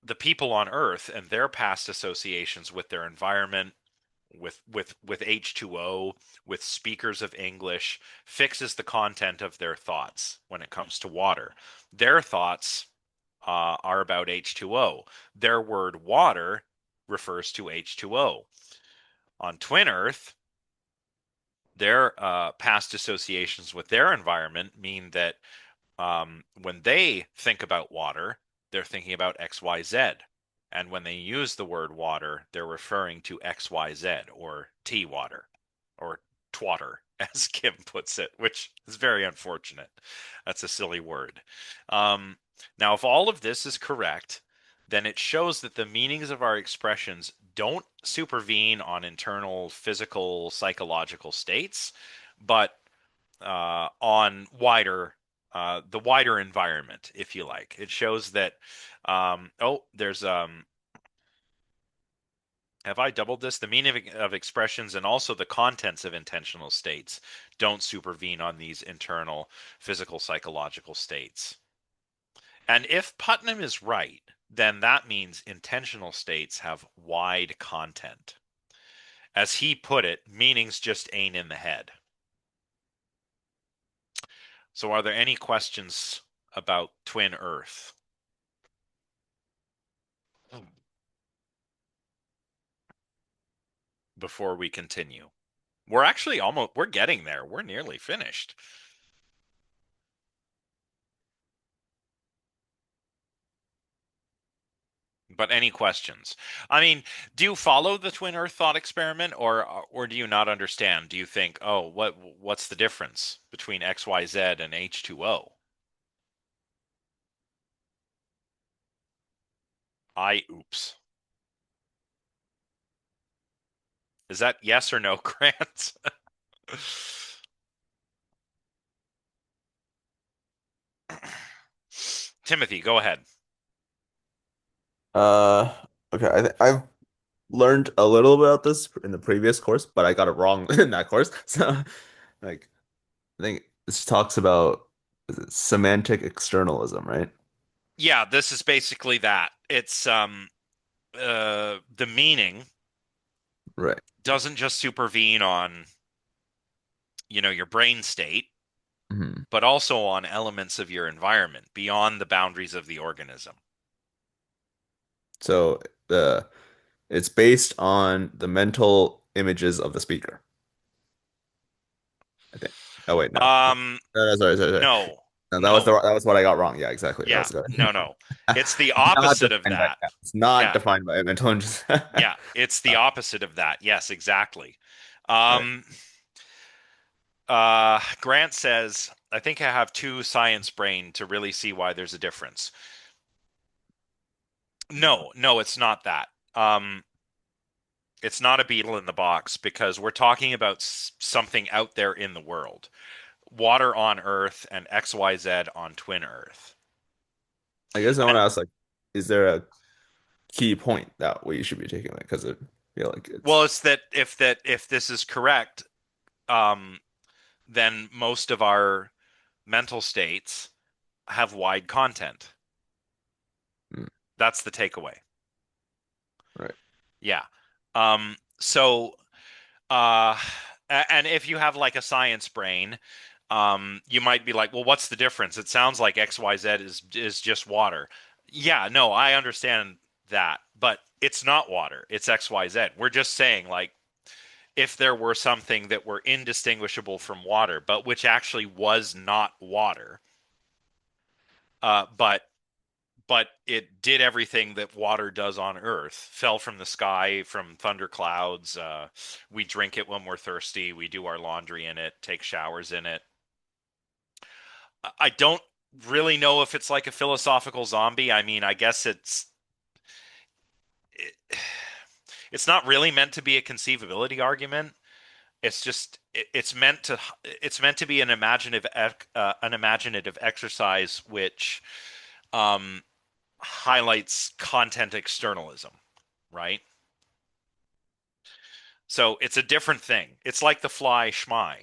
the people on Earth and their past associations with their environment, with H2O, with speakers of English, fixes the content of their thoughts when it comes to water. Their thoughts are about H2O. Their word water refers to H2O. On Twin Earth, their past associations with their environment mean that when they think about water, they're thinking about XYZ. And when they use the word water, they're referring to XYZ or tea water or twatter, as Kim puts it, which is very unfortunate. That's a silly word. Um, Now, if all of this is correct, then it shows that the meanings of our expressions don't supervene on internal physical, psychological states, but on the wider environment, if you like. It shows that, there's, have I doubled this? The meaning of expressions and also the contents of intentional states don't supervene on these internal physical, psychological states. And if Putnam is right, then that means intentional states have wide content. As he put it, meanings just ain't in the head. So, are there any questions about Twin Earth before we continue? We're actually we're getting there. We're nearly finished. But any questions? I mean, do you follow the Twin Earth thought experiment, or do you not understand? Do you think, oh, what's the difference between XYZ and H2O? Oops. Is that yes or no, Grant? Timothy, go ahead. Uh, okay. I've learned a little about this in the previous course, but I got it wrong in that course. So, like, I think this talks about is it semantic externalism, right? Yeah, this is basically that. It's the meaning Right. doesn't just supervene on, your brain state, Mhm. but also on elements of your environment beyond the boundaries of the organism. So, uh, it's based on the mental images of the speaker, I think. Oh wait, no. Um, No, sorry. no, No, no, that was what I got wrong. Yeah, exactly. That yeah, was good. no. It's the It's not opposite of defined by that. that. It's not Yeah, defined by mental images. yeah, it's the opposite of that. Yes, exactly. Right. Um, Grant says, I think I have too science brain to really see why there's a difference. No, it's not that. It's not a beetle in the box because we're talking about something out there in the world. Water on Earth and XYZ on Twin Earth. I guess I want And to ask, like, is there a key point that we should be taking? Like, because I feel like well, it's it's if this is correct, um, then most of our mental states have wide content. mm, That's the takeaway. right. Yeah. So Uh, and if you have like a science brain, you might be like, well, what's the difference? It sounds like XYZ is just water. Yeah, no, I understand that, but it's not water. It's XYZ. We're just saying like if there were something that were indistinguishable from water, but which actually was not water, but but it did everything that water does on Earth. Fell from the sky, from thunderclouds. We drink it when we're thirsty. We do our laundry in it, take showers in it. I don't really know if it's like a philosophical zombie. I mean, I guess it, it's not really meant to be a conceivability argument. It's meant to be an imaginative exercise which um, highlights content externalism, right? So it's a different thing. It's like the fly schmy.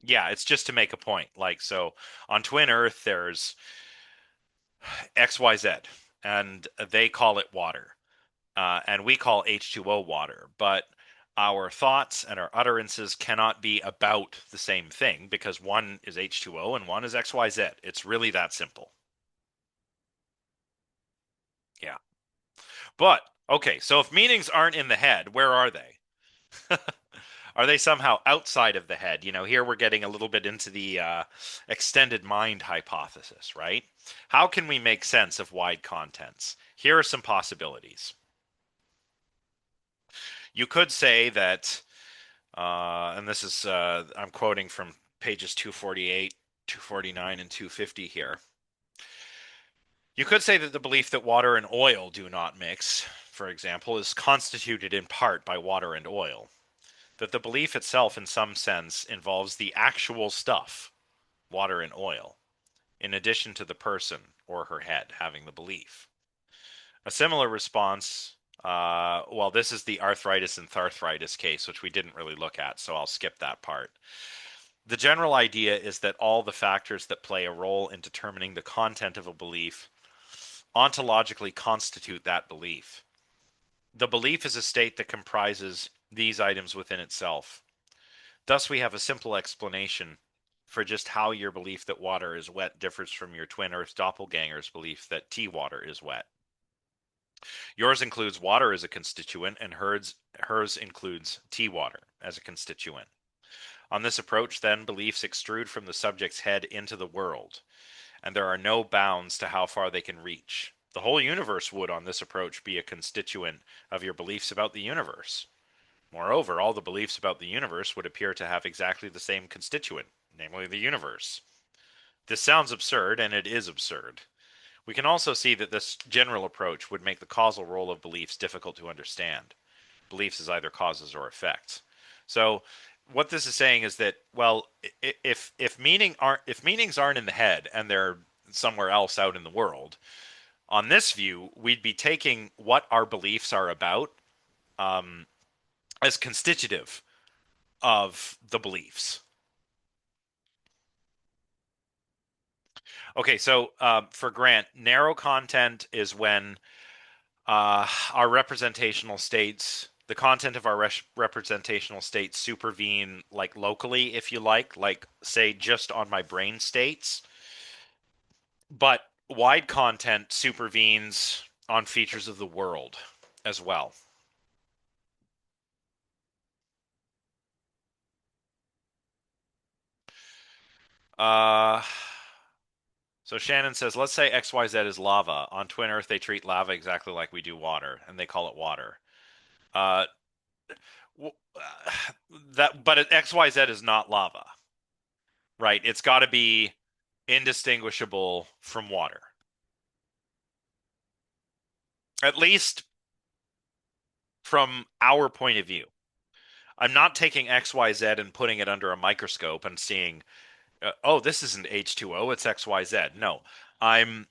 Yeah, it's just to make a point. Like, so on Twin Earth, there's XYZ, and they call it water, and we call H2O water. But our thoughts and our utterances cannot be about the same thing because one is H2O and one is XYZ. It's really that simple. Yeah. But, okay, so if meanings aren't in the head, where are they? Are they somehow outside of the head? Here we're getting a little bit into the extended mind hypothesis, right? How can we make sense of wide contents? Here are some possibilities. You could say that, and this is, I'm quoting from pages 248, 249, and 250 here. You could say that the belief that water and oil do not mix, for example, is constituted in part by water and oil. That the belief itself, in some sense, involves the actual stuff, water and oil, in addition to the person or her head having the belief. A similar response, well, this is the arthritis and arthritis case, which we didn't really look at, so I'll skip that part. The general idea is that all the factors that play a role in determining the content of a belief ontologically constitute that belief. The belief is a state that comprises these items within itself. Thus, we have a simple explanation for just how your belief that water is wet differs from your twin Earth doppelganger's belief that tea water is wet. Yours includes water as a constituent, and hers includes tea water as a constituent. On this approach, then, beliefs extrude from the subject's head into the world, and there are no bounds to how far they can reach. The whole universe would, on this approach, be a constituent of your beliefs about the universe. Moreover, all the beliefs about the universe would appear to have exactly the same constituent, namely the universe. This sounds absurd, and it is absurd. We can also see that this general approach would make the causal role of beliefs difficult to understand. Beliefs as either causes or effects. So, what this is saying is that, well, if meanings aren't in the head and they're somewhere else out in the world, on this view, we'd be taking what our beliefs are about um, as constitutive of the beliefs. Okay, so for Grant, narrow content is when our representational states, the content of our representational states supervene like locally, if you like say just on my brain states, but wide content supervenes on features of the world as well. Uh, so Shannon says, let's say XYZ is lava. On Twin Earth, they treat lava exactly like we do water, and they call it water. Uh, but XYZ is not lava, right? It's got to be indistinguishable from water. At least from our point of view. I'm not taking XYZ and putting it under a microscope and seeing, oh, this isn't H2O, it's XYZ. No, I'm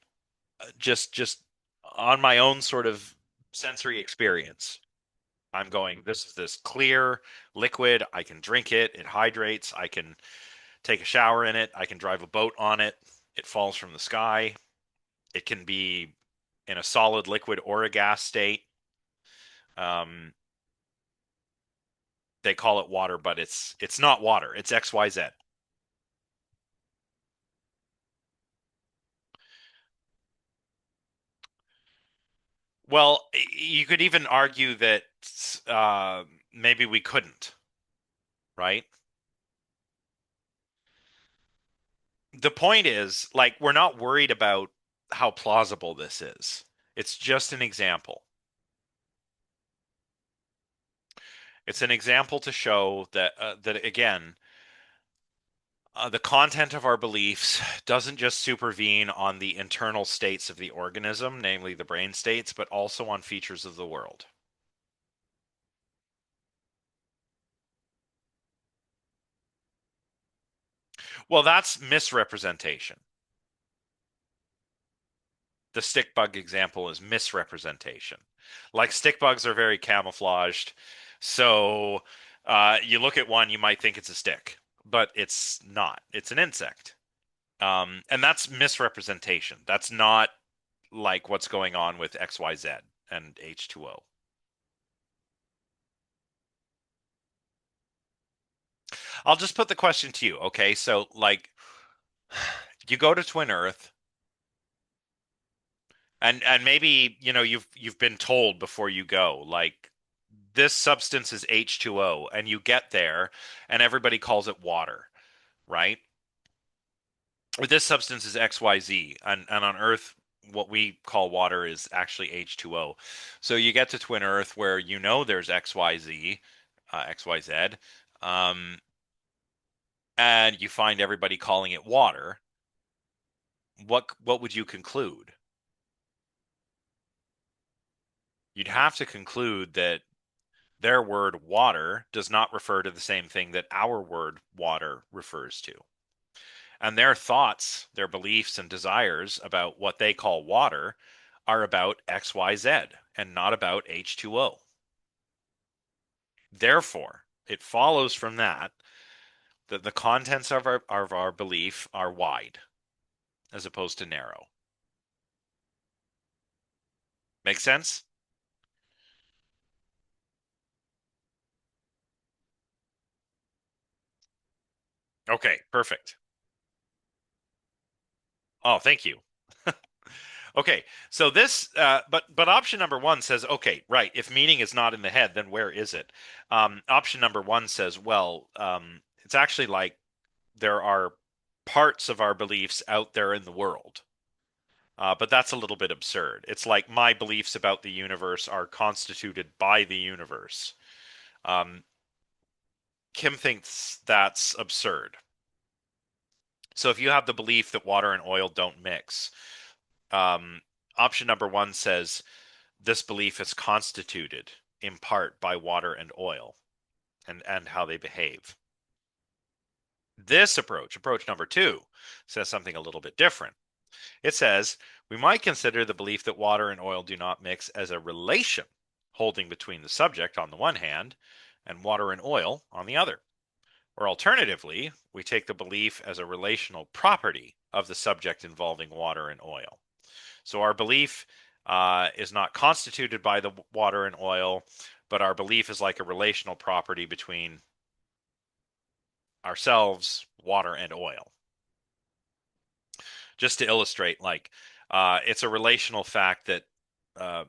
just on my own sort of sensory experience. I'm going, this is this clear liquid. I can drink it. It hydrates. I can take a shower in it. I can drive a boat on it. It falls from the sky. It can be in a solid, liquid, or a gas state. Um, they call it water, but it's not water. It's XYZ. Well, you could even argue that uh, maybe we couldn't, right? the point is, like, we're not worried about how plausible this is. It's just an example. It's an example to show that again, the content of our beliefs doesn't just supervene on the internal states of the organism, namely the brain states, but also on features of the world. Well, that's misrepresentation. The stick bug example is misrepresentation. Like stick bugs are very camouflaged, so you look at one, you might think it's a stick, but it's not. It's an insect, and that's misrepresentation. That's not like what's going on with XYZ and H2O. I'll just put the question to you, okay? So, like, you go to Twin Earth, and maybe you've been told before you go, like, this substance is H2O, and you get there, and everybody calls it water, right? Or this substance is XYZ, and on Earth, what we call water is actually H2O. So you get to Twin Earth where there's XYZ, XYZ, um, and you find everybody calling it water. What would you conclude? You'd have to conclude that their word water does not refer to the same thing that our word water refers to. And their thoughts, their beliefs, and desires about what they call water are about XYZ and not about H2O. Therefore, it follows from that that the contents of our belief are wide as opposed to narrow. Make sense? Okay, perfect. Oh, thank you. Okay, so this, but option number one says, okay, right. If meaning is not in the head, then where is it? Option number one says, well, it's actually like there are parts of our beliefs out there in the world, but that's a little bit absurd. It's like my beliefs about the universe are constituted by the universe. Um, Kim thinks that's absurd. So if you have the belief that water and oil don't mix, um, option number one says this belief is constituted in part by water and oil and how they behave. This approach number two, says something a little bit different. It says we might consider the belief that water and oil do not mix as a relation holding between the subject on the one hand and water and oil on the other. Or alternatively, we take the belief as a relational property of the subject involving water and oil. So our belief is not constituted by the water and oil, but our belief is like a relational property between ourselves, water, and oil. Just to illustrate, like, it's a relational fact that uh,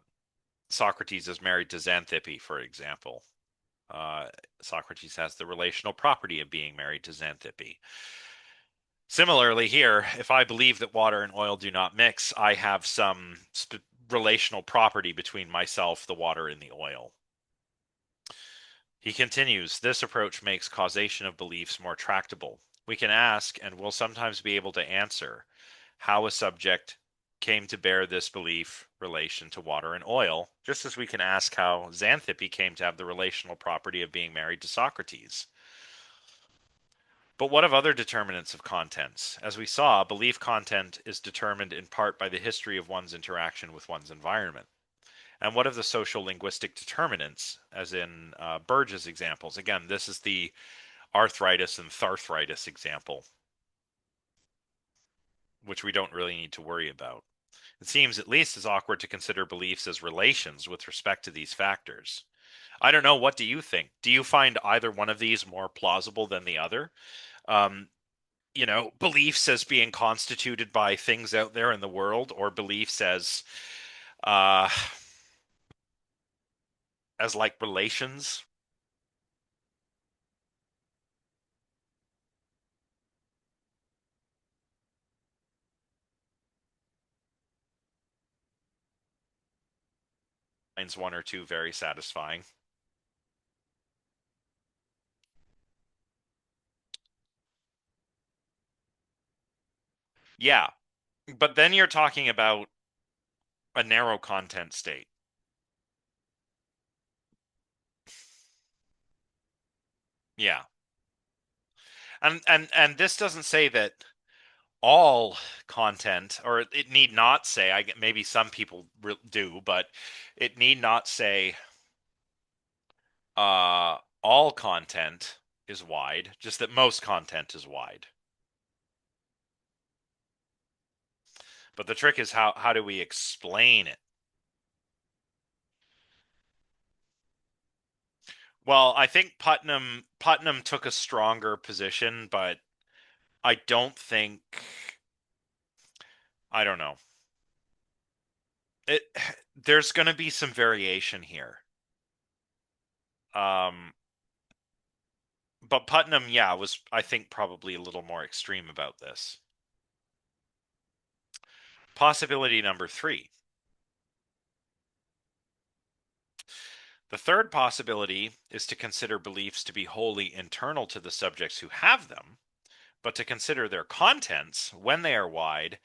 Socrates is married to Xanthippe, for example. Socrates has the relational property of being married to Xanthippe. Similarly, here, if I believe that water and oil do not mix, I have some relational property between myself, the water, and the oil. He continues, this approach makes causation of beliefs more tractable. We can ask, and will sometimes be able to answer, how a subject came to bear this belief relation to water and oil, just as we can ask how Xanthippe came to have the relational property of being married to Socrates. But what of other determinants of contents? As we saw, belief content is determined in part by the history of one's interaction with one's environment. And what of the social linguistic determinants, as in Burge's examples? Again, this is the arthritis and tharthritis example, which we don't really need to worry about. It seems at least as awkward to consider beliefs as relations with respect to these factors. I don't know. What do you think? Do you find either one of these more plausible than the other? Um, beliefs as being constituted by things out there in the world, or beliefs uh, as like relations. Lines one or two very satisfying. Yeah, but then you're talking about a narrow content state. Yeah. And this doesn't say that all content, or it need not say, I get maybe some people do, but it need not say all content is wide, just that most content is wide. But the trick is how do we explain it? Well, I think Putnam took a stronger position, but I don't think I don't know. It there's going to be some variation here. Um but Putnam, yeah, was I think probably a little more extreme about this. Possibility number 3. The third possibility is to consider beliefs to be wholly internal to the subjects who have them, but to consider their contents, when they are wide,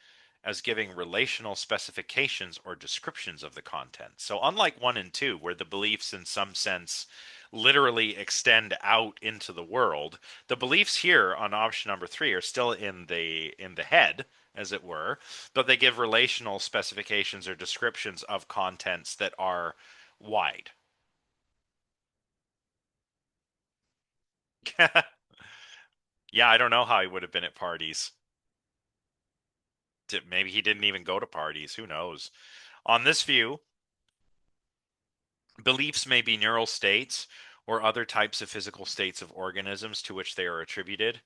as giving relational specifications or descriptions of the content. So unlike 1 and 2, where the beliefs in some sense literally extend out into the world, the beliefs here on option number 3 are still in the head, as it were, but they give relational specifications or descriptions of contents that are wide. Yeah, I don't know how he would have been at parties. Maybe he didn't even go to parties. Who knows? On this view, beliefs may be neural states or other types of physical states of organisms to which they are attributed,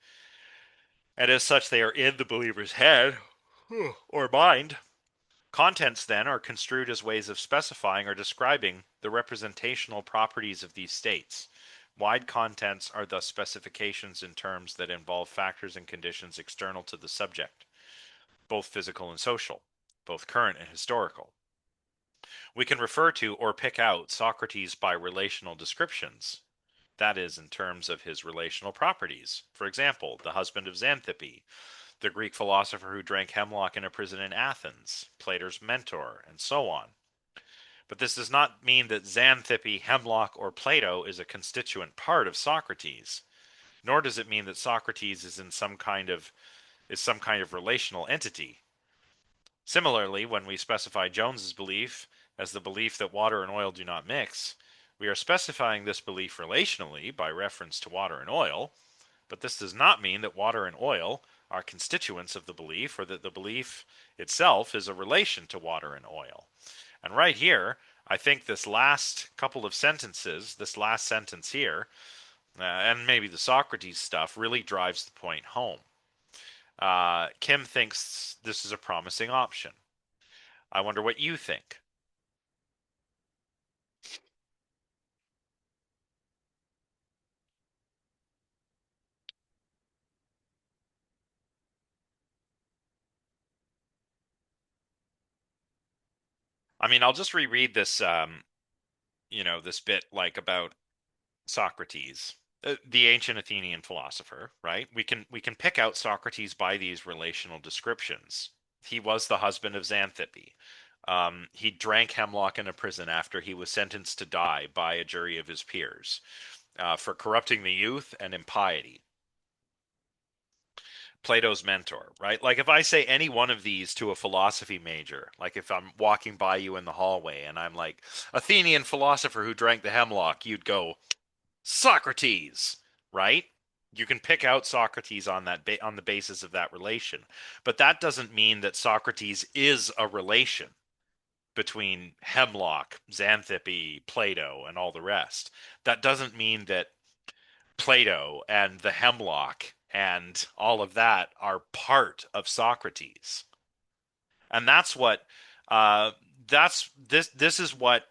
and as such, they are in the believer's head or mind. Contents, then, are construed as ways of specifying or describing the representational properties of these states. Wide contents are thus specifications in terms that involve factors and conditions external to the subject, both physical and social, both current and historical. We can refer to or pick out Socrates by relational descriptions, that is, in terms of his relational properties. For example, the husband of Xanthippe, the Greek philosopher who drank hemlock in a prison in Athens, Plato's mentor, and so on. But this does not mean that Xanthippe, hemlock, or Plato is a constituent part of Socrates, nor does it mean that Socrates is some kind of relational entity. Similarly, when we specify Jones's belief as the belief that water and oil do not mix, we are specifying this belief relationally by reference to water and oil, but this does not mean that water and oil are constituents of the belief or that the belief itself is a relation to water and oil. And right here, I think this last couple of sentences, this last sentence here, and maybe the Socrates stuff, really drives the point home. Kim thinks this is a promising option. I wonder what you think. I mean, I'll just reread this, this bit like about Socrates, the ancient Athenian philosopher, right? We can pick out Socrates by these relational descriptions. He was the husband of Xanthippe. He drank hemlock in a prison after he was sentenced to die by a jury of his peers for corrupting the youth and impiety. Plato's mentor, right? Like if I say any one of these to a philosophy major, like if I'm walking by you in the hallway and I'm like, Athenian philosopher who drank the hemlock, you'd go, Socrates, right? You can pick out Socrates on on the basis of that relation. But that doesn't mean that Socrates is a relation between hemlock, Xanthippe, Plato, and all the rest. That doesn't mean that Plato and the hemlock and all of that are part of Socrates. And that's what uh, that's this is what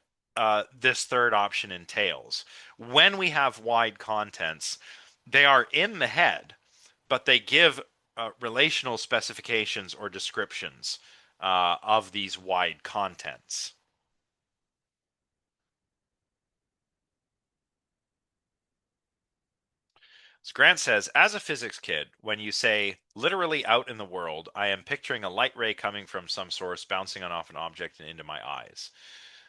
this third option entails. When we have wide contents, they are in the head, but they give relational specifications or descriptions of these wide contents. So Grant says, as a physics kid, when you say literally out in the world, I am picturing a light ray coming from some source, bouncing on off an object and into my eyes.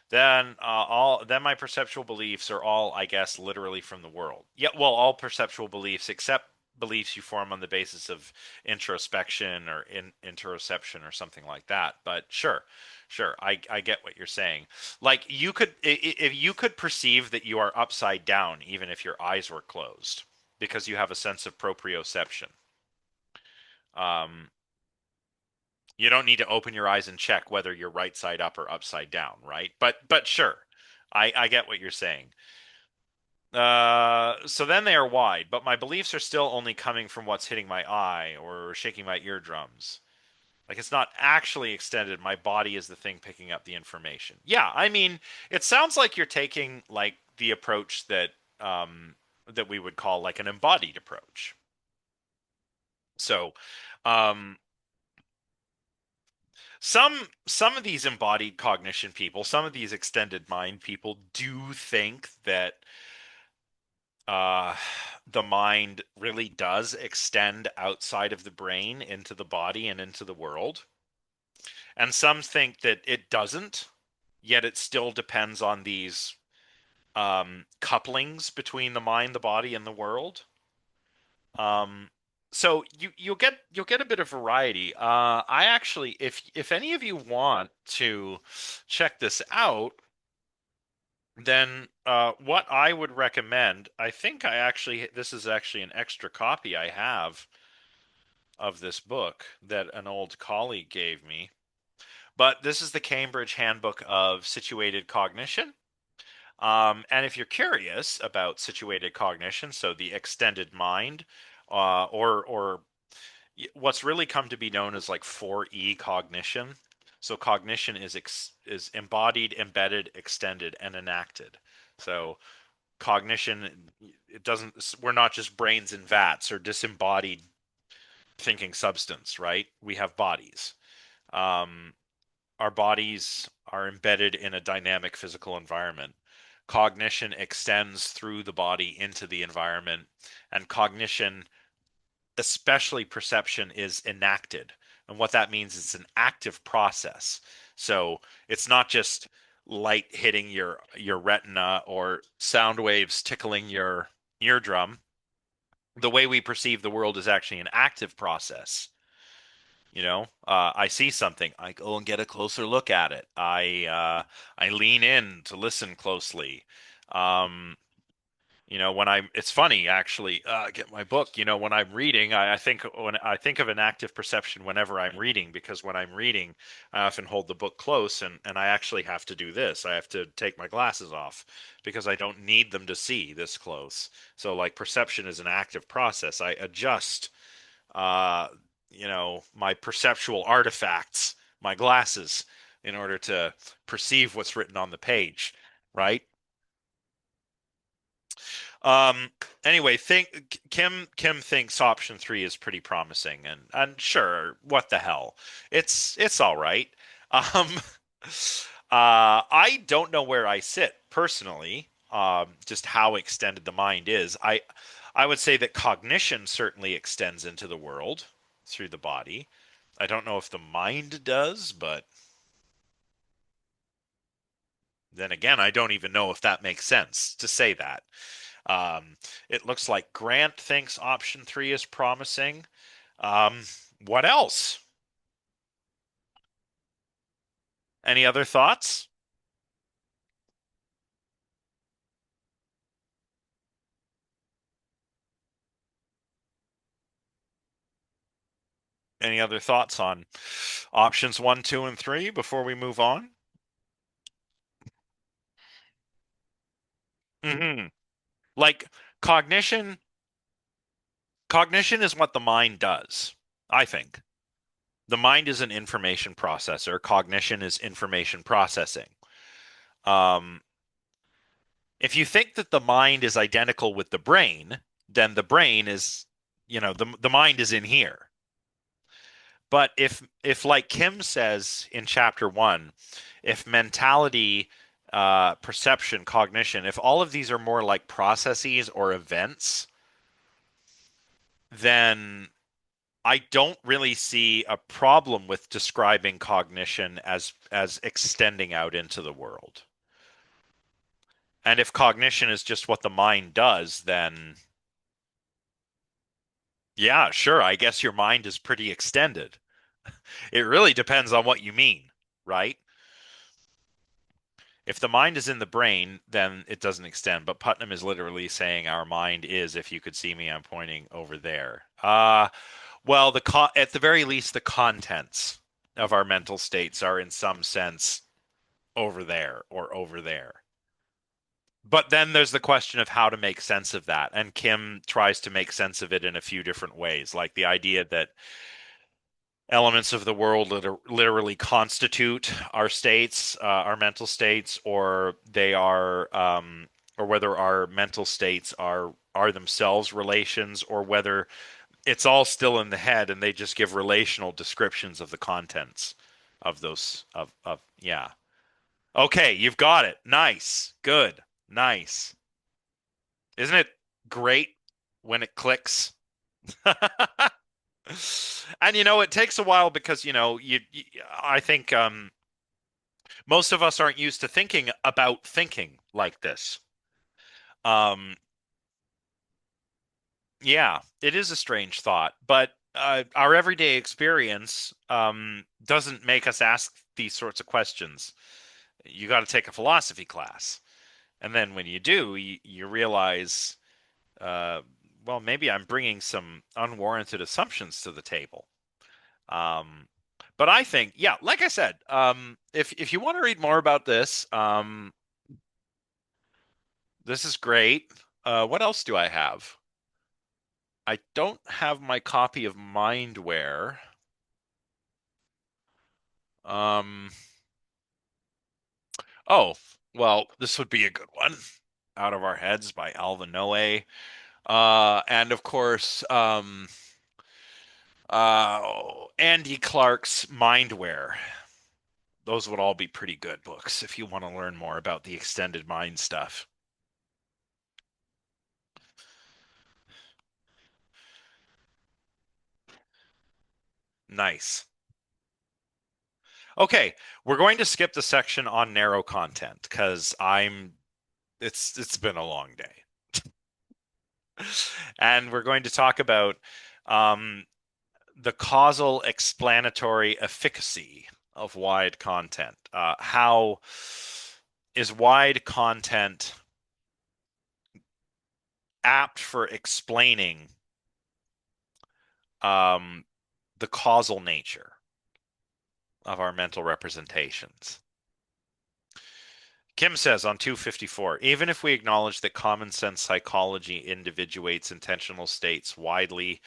Then my perceptual beliefs are all, I guess, literally from the world. Yeah, well, all perceptual beliefs except beliefs you form on the basis of introspection or interoception or something like that. But sure, sure, I get what you're saying. Like you could, if you could perceive that you are upside down, even if your eyes were closed, because you have a sense of proprioception. Um, you don't need to open your eyes and check whether you're right side up or upside down, right? But sure, I get what you're saying. So then they are wide, but my beliefs are still only coming from what's hitting my eye or shaking my eardrums. Like it's not actually extended. My body is the thing picking up the information. Yeah, I mean, it sounds like you're taking like the approach that we would call like an embodied approach. So, um, some of these embodied cognition people, some of these extended mind people do think that uh, the mind really does extend outside of the brain into the body and into the world. And some think that it doesn't, yet it still depends on these couplings between the mind, the body, and the world. Um, so you'll get a bit of variety. I actually, if any of you want to check this out, then what I would recommend, I think this is actually an extra copy I have of this book that an old colleague gave me. But this is the Cambridge Handbook of Situated Cognition. And if you're curious about situated cognition, so the extended mind, or what's really come to be known as like 4E cognition. So cognition is embodied, embedded, extended, and enacted. So cognition, it doesn't, we're not just brains in vats or disembodied thinking substance, right? We have bodies. Um, our bodies are embedded in a dynamic physical environment. Cognition extends through the body into the environment, and cognition, especially perception, is enacted. And what that means is it's an active process. So it's not just light hitting your retina or sound waves tickling your eardrum. The way we perceive the world is actually an active process. I see something, I go and get a closer look at it. I lean in to listen closely. Um, it's funny actually. Get my book. When I'm reading, I think of an active perception whenever I'm reading, because when I'm reading, I often hold the book close, and I actually have to do this. I have to take my glasses off because I don't need them to see this close. So like perception is an active process. I adjust uh, my perceptual artifacts, my glasses, in order to perceive what's written on the page, right? Um, anyway, think Kim thinks option three is pretty promising, and sure, what the hell, it's all right. Um, I don't know where I sit personally. Just how extended the mind is. I would say that cognition certainly extends into the world through the body. I don't know if the mind does, but then again, I don't even know if that makes sense to say that. Um, it looks like Grant thinks option three is promising. Um, what else? Any other thoughts? Any other thoughts on options one, two, and three before we move on? Hmm. Like cognition, cognition is what the mind does, I think. The mind is an information processor. Cognition is information processing. Um, if you think that the mind is identical with the brain, then the brain is, the mind is in here. But if like Kim says in chapter one, if mentality, perception, cognition, if all of these are more like processes or events, then I don't really see a problem with describing cognition as extending out into the world. And if cognition is just what the mind does, then yeah, sure, I guess your mind is pretty extended. It really depends on what you mean, right? If the mind is in the brain, then it doesn't extend. But Putnam is literally saying our mind is, if you could see me, I'm pointing over there. Well, at the very least, the contents of our mental states are in some sense over there or over there. But then there's the question of how to make sense of that. And Kim tries to make sense of it in a few different ways, like the idea that elements of the world literally constitute our states, our mental states, or they are, or whether our mental states are themselves relations, or whether it's all still in the head and they just give relational descriptions of the contents of those of yeah. Okay, you've got it. Nice. Good. Nice. Isn't it great when it clicks? And it takes a while because I think most of us aren't used to thinking about thinking like this. Um, yeah, it is a strange thought, but our everyday experience doesn't make us ask these sorts of questions. You got to take a philosophy class, and then when you do, you realize, uh, well, maybe I'm bringing some unwarranted assumptions to the table. Um, but I think, yeah, like I said, if you want to read more about this, this is great. What else do I have? I don't have my copy of Mindware. Um, oh, well, this would be a good one. Out of Our Heads by Alvin Noe. And of course, Andy Clark's Mindware. Those would all be pretty good books if you want to learn more about the extended mind stuff. Nice. Okay, we're going to skip the section on narrow content because it's been a long day. And we're going to talk about um, the causal explanatory efficacy of wide content. How is wide content apt for explaining um, the causal nature of our mental representations? Kim says on 254, even if we acknowledge that common sense psychology individuates intentional states widely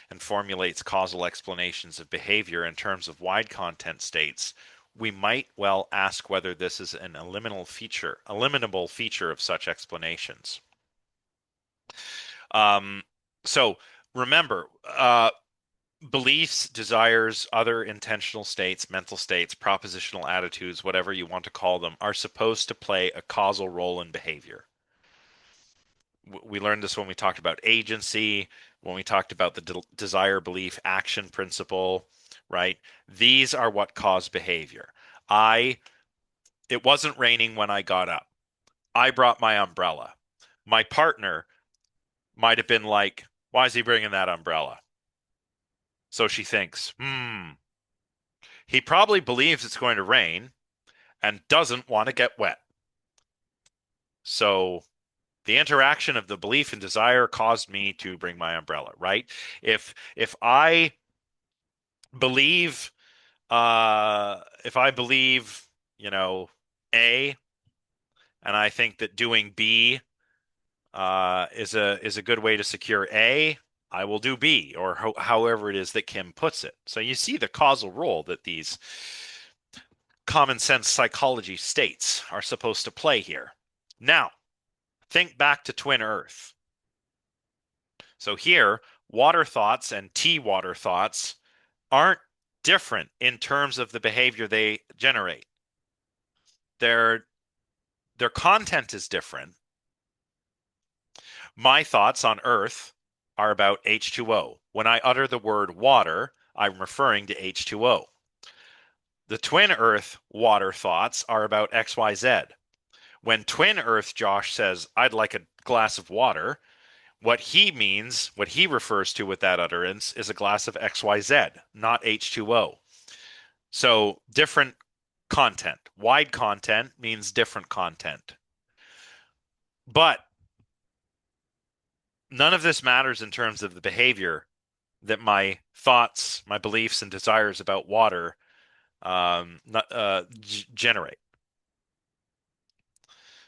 and formulates causal explanations of behavior in terms of wide content states, we might well ask whether this is an eliminable feature of such explanations. Um, so remember, beliefs, desires, other intentional states, mental states, propositional attitudes, whatever you want to call them, are supposed to play a causal role in behavior. We learned this when we talked about agency, when we talked about the desire, belief, action principle, right? These are what cause behavior. It wasn't raining when I got up. I brought my umbrella. My partner might have been like, why is he bringing that umbrella? So she thinks, he probably believes it's going to rain and doesn't want to get wet. So the interaction of the belief and desire caused me to bring my umbrella, right? If I believe if I believe, A, and I think that doing B is a good way to secure A, I will do B, or however it is that Kim puts it. So you see the causal role that these common sense psychology states are supposed to play here. Now, think back to Twin Earth. So here, water thoughts and tea water thoughts aren't different in terms of the behavior they generate. Their content is different. My thoughts on Earth are about H2O. When I utter the word water, I'm referring to H2O. The twin Earth water thoughts are about XYZ. When twin Earth Josh says, I'd like a glass of water, what he means, what he refers to with that utterance, is a glass of XYZ, not H2O. So different content. Wide content means different content. But none of this matters in terms of the behavior that my thoughts, my beliefs, and desires about water generate.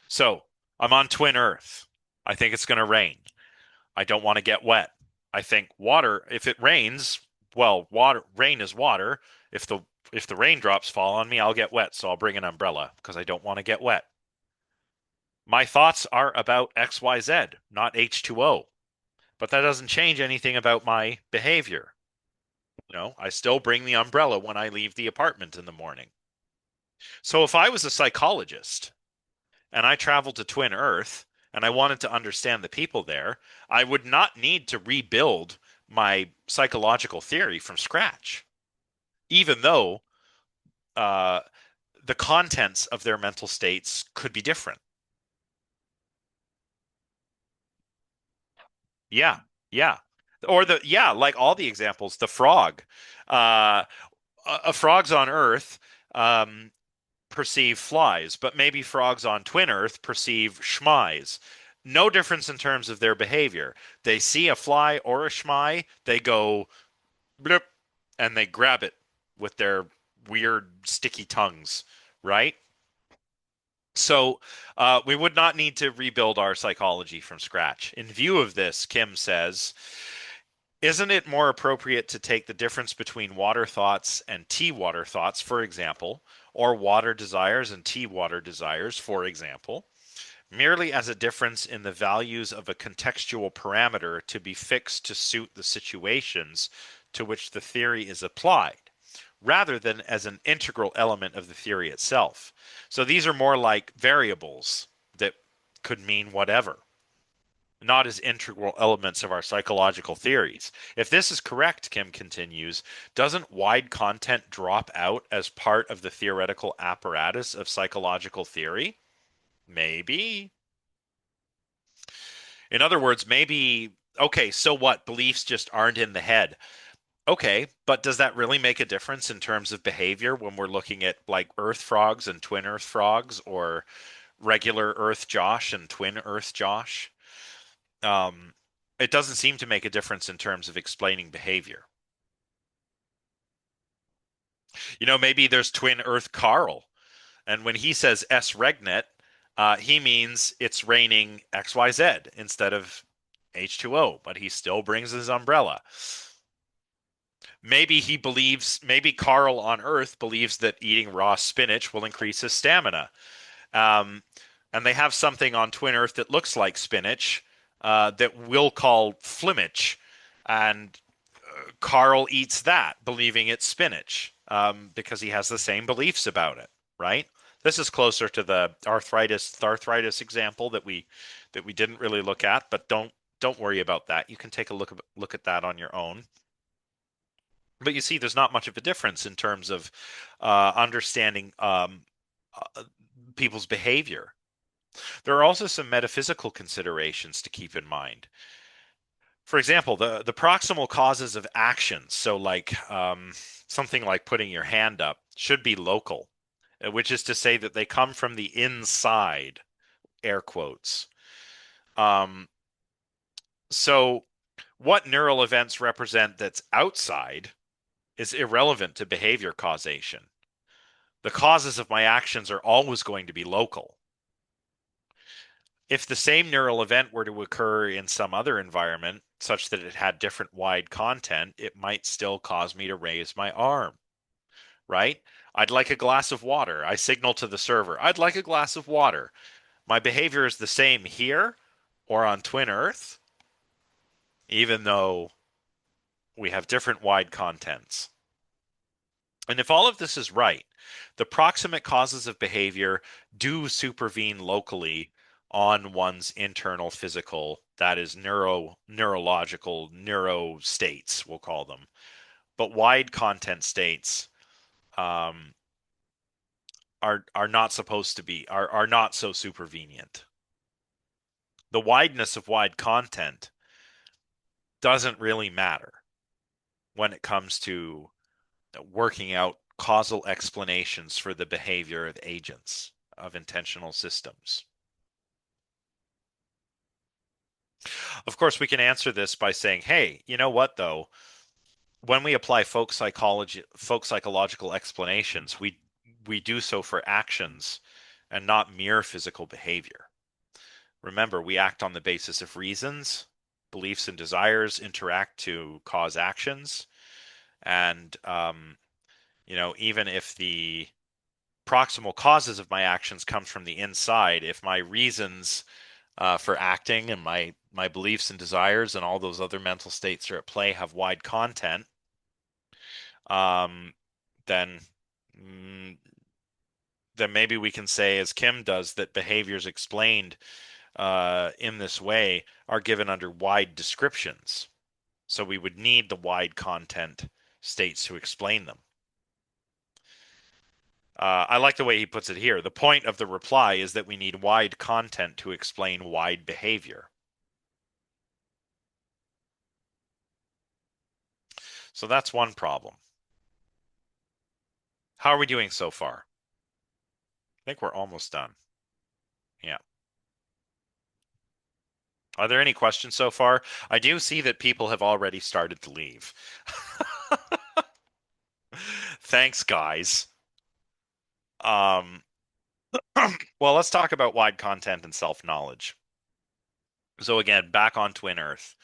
So I'm on twin Earth. I think it's going to rain. I don't want to get wet. I think water, if it rains, well, rain is water. If the raindrops fall on me, I'll get wet, so I'll bring an umbrella because I don't want to get wet. My thoughts are about XYZ, not H2O. But that doesn't change anything about my behavior. I still bring the umbrella when I leave the apartment in the morning. So if I was a psychologist and I traveled to Twin Earth and I wanted to understand the people there, I would not need to rebuild my psychological theory from scratch, even though uh, the contents of their mental states could be different. Yeah, yeah. Like all the examples, the frog. Uh, frogs on Earth um, perceive flies, but maybe frogs on Twin Earth perceive schmies. No difference in terms of their behavior. They see a fly or a schmie, they go blip, and they grab it with their weird sticky tongues, right? So we would not need to rebuild our psychology from scratch. In view of this, Kim says, isn't it more appropriate to take the difference between water thoughts and tea water thoughts, for example, or water desires and tea water desires, for example, merely as a difference in the values of a contextual parameter to be fixed to suit the situations to which the theory is applied, rather than as an integral element of the theory itself? So these are more like variables that could mean whatever, not as integral elements of our psychological theories. If this is correct, Kim continues, doesn't wide content drop out as part of the theoretical apparatus of psychological theory? Maybe. In other words, maybe, okay, so what? Beliefs just aren't in the head. Okay, but does that really make a difference in terms of behavior when we're looking at like Earth frogs and twin Earth frogs, or regular Earth Josh and twin Earth Josh? Um, it doesn't seem to make a difference in terms of explaining behavior. Maybe there's twin Earth Carl, and when he says S regnet, he means it's raining XYZ instead of H2O, but he still brings his umbrella. Maybe Carl on Earth believes that eating raw spinach will increase his stamina. Um, and they have something on Twin Earth that looks like spinach that we'll call flimich. And Carl eats that, believing it's spinach, because he has the same beliefs about it, right? This is closer to the arthritis example that we didn't really look at, but don't worry about that. You can take a look at that on your own. But you see, there's not much of a difference in terms of understanding uh, people's behavior. There are also some metaphysical considerations to keep in mind. For example, the proximal causes of actions, so like something like putting your hand up, should be local, which is to say that they come from the inside, air quotes. Um, so what neural events represent that's outside is irrelevant to behavior causation. The causes of my actions are always going to be local. If the same neural event were to occur in some other environment, such that it had different wide content, it might still cause me to raise my arm, right? I'd like a glass of water. I signal to the server, I'd like a glass of water. My behavior is the same here or on Twin Earth, even though we have different wide contents. And if all of this is right, the proximate causes of behavior do supervene locally on one's internal physical, that is neurological neuro states, we'll call them. But wide content states um, are not supposed to be are not so supervenient. The wideness of wide content doesn't really matter when it comes to working out causal explanations for the behavior of agents of intentional systems. Of course, we can answer this by saying, hey, you know what though? When we apply folk psychological explanations, we do so for actions and not mere physical behavior. Remember, we act on the basis of reasons, beliefs and desires interact to cause actions, and even if the proximal causes of my actions comes from the inside, if my reasons for acting and my beliefs and desires and all those other mental states are at play have wide content, um, then mm, then maybe we can say, as Kim does, that behaviors explained in this way are given under wide descriptions. So we would need the wide content states to explain them. I like the way he puts it here. The point of the reply is that we need wide content to explain wide behavior. So that's one problem. How are we doing so far? I think we're almost done. Yeah. Are there any questions so far? I do see that people have already started to leave. Thanks, guys. Um, well, let's talk about wide content and self-knowledge. So again, back on Twin Earth.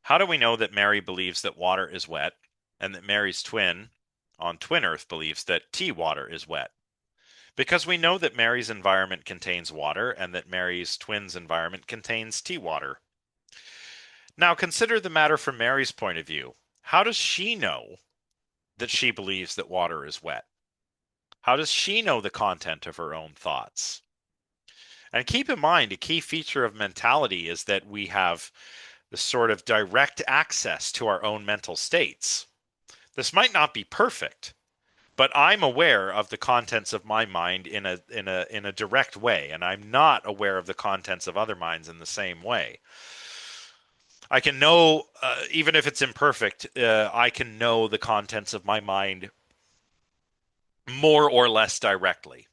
How do we know that Mary believes that water is wet and that Mary's twin on Twin Earth believes that tea water is wet? Because we know that Mary's environment contains water and that Mary's twin's environment contains tea water. Now consider the matter from Mary's point of view. How does she know that she believes that water is wet? How does she know the content of her own thoughts? And keep in mind, a key feature of mentality is that we have this sort of direct access to our own mental states. This might not be perfect, but I'm aware of the contents of my mind in a direct way, and I'm not aware of the contents of other minds in the same way. I can know, even if it's imperfect, I can know the contents of my mind more or less directly,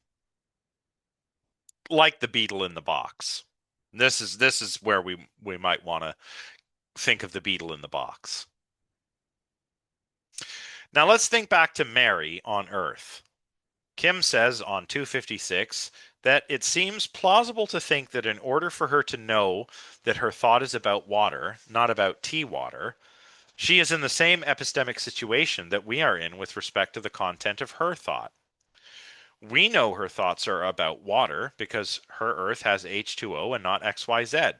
like the beetle in the box. This is where we might want to think of the beetle in the box. Now let's think back to Mary on Earth. Kim says on 256 that it seems plausible to think that in order for her to know that her thought is about water, not about tea water, she is in the same epistemic situation that we are in with respect to the content of her thought. We know her thoughts are about water because her Earth has H2O and not XYZ.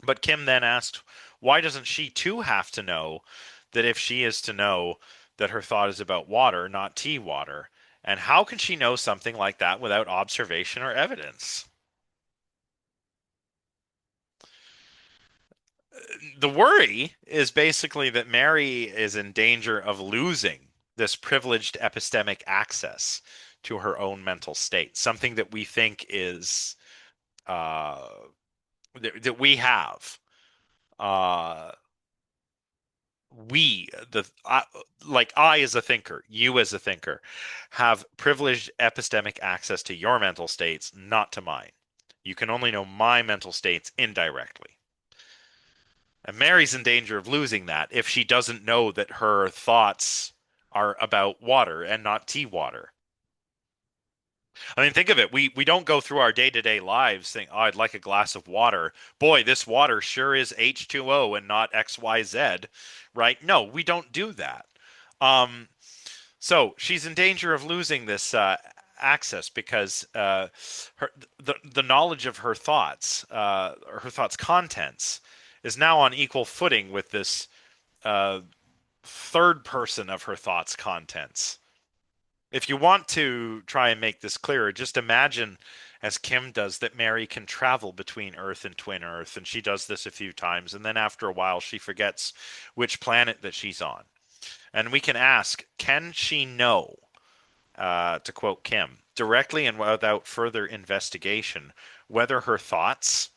But Kim then asks, why doesn't she too have to know that if she is to know that her thought is about water, not tea water? And how can she know something like that without observation or evidence? The worry is basically that Mary is in danger of losing this privileged epistemic access to her own mental state, something that we think is uh, that we have. Uh, we the like I as a thinker, you as a thinker, have privileged epistemic access to your mental states, not to mine. You can only know my mental states indirectly. And Mary's in danger of losing that if she doesn't know that her thoughts are about water and not tea water. I mean, think of it. We don't go through our day-to-day lives saying, "Oh, I'd like a glass of water. Boy, this water sure is H2O and not XYZ," right? No, we don't do that. Um, so she's in danger of losing this access because the knowledge of her thoughts contents, is now on equal footing with this uh, third person of her thoughts contents. If you want to try and make this clearer, just imagine as Kim does, that Mary can travel between Earth and Twin Earth, and she does this a few times, and then after a while she forgets which planet that she's on. And we can ask, can she know, to quote Kim, directly and without further investigation, whether her thoughts,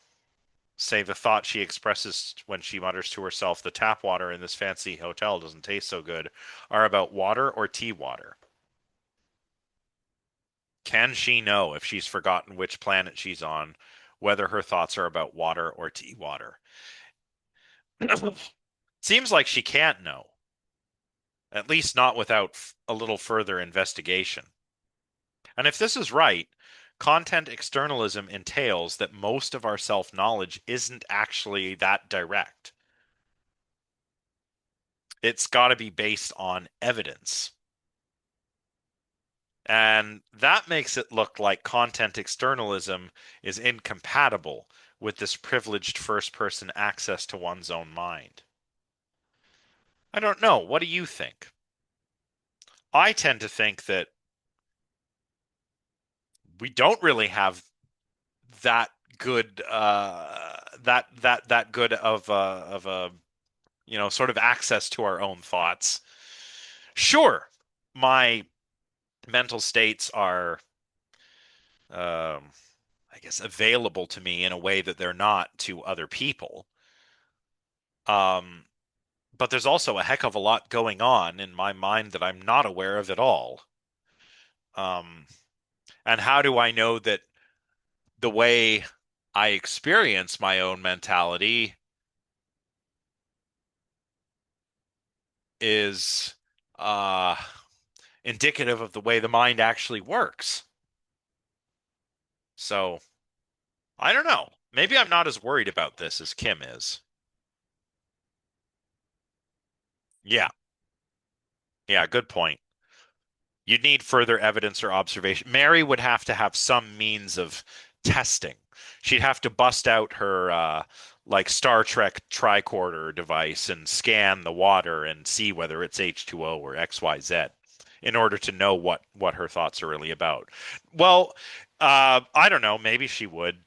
say the thought she expresses when she mutters to herself, the tap water in this fancy hotel doesn't taste so good, are about water or tea water? Can she know if she's forgotten which planet she's on, whether her thoughts are about water or tea water? Seems like she can't know, at least not without a little further investigation. And if this is right, content externalism entails that most of our self knowledge isn't actually that direct. It's got to be based on evidence. And that makes it look like content externalism is incompatible with this privileged first person access to one's own mind. I don't know. What do you think? I tend to think that we don't really have that good that good of a sort of access to our own thoughts. Sure, my mental states are um, I guess available to me in a way that they're not to other people. Um, but there's also a heck of a lot going on in my mind that I'm not aware of at all. Um, and how do I know that the way I experience my own mentality is uh, indicative of the way the mind actually works? So I don't know. Maybe I'm not as worried about this as Kim is. Yeah, yeah, good point. You'd need further evidence or observation. Mary would have to have some means of testing. She'd have to bust out her like Star Trek tricorder device and scan the water and see whether it's H2O or XYZ in order to know what her thoughts are really about. Well, I don't know. Maybe she would.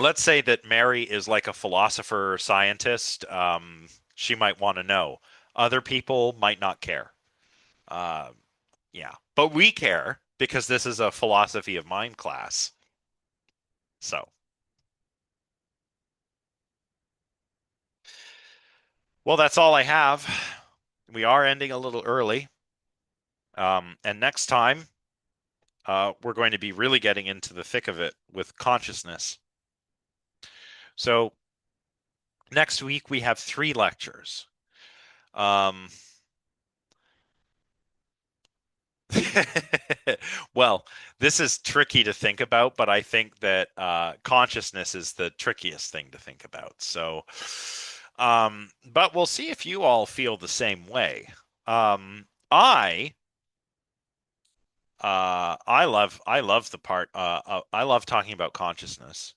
Let's say that Mary is like a philosopher or scientist. She might want to know. Other people might not care. Uh, yeah, but we care because this is a philosophy of mind class. So, well, that's all I have. We are ending a little early. And next time, we're going to be really getting into the thick of it with consciousness. So, next week we have 3 lectures. Um, well, this is tricky to think about, but I think that consciousness is the trickiest thing to think about. So, but we'll see if you all feel the same way. Um, I I love the part. I love talking about consciousness.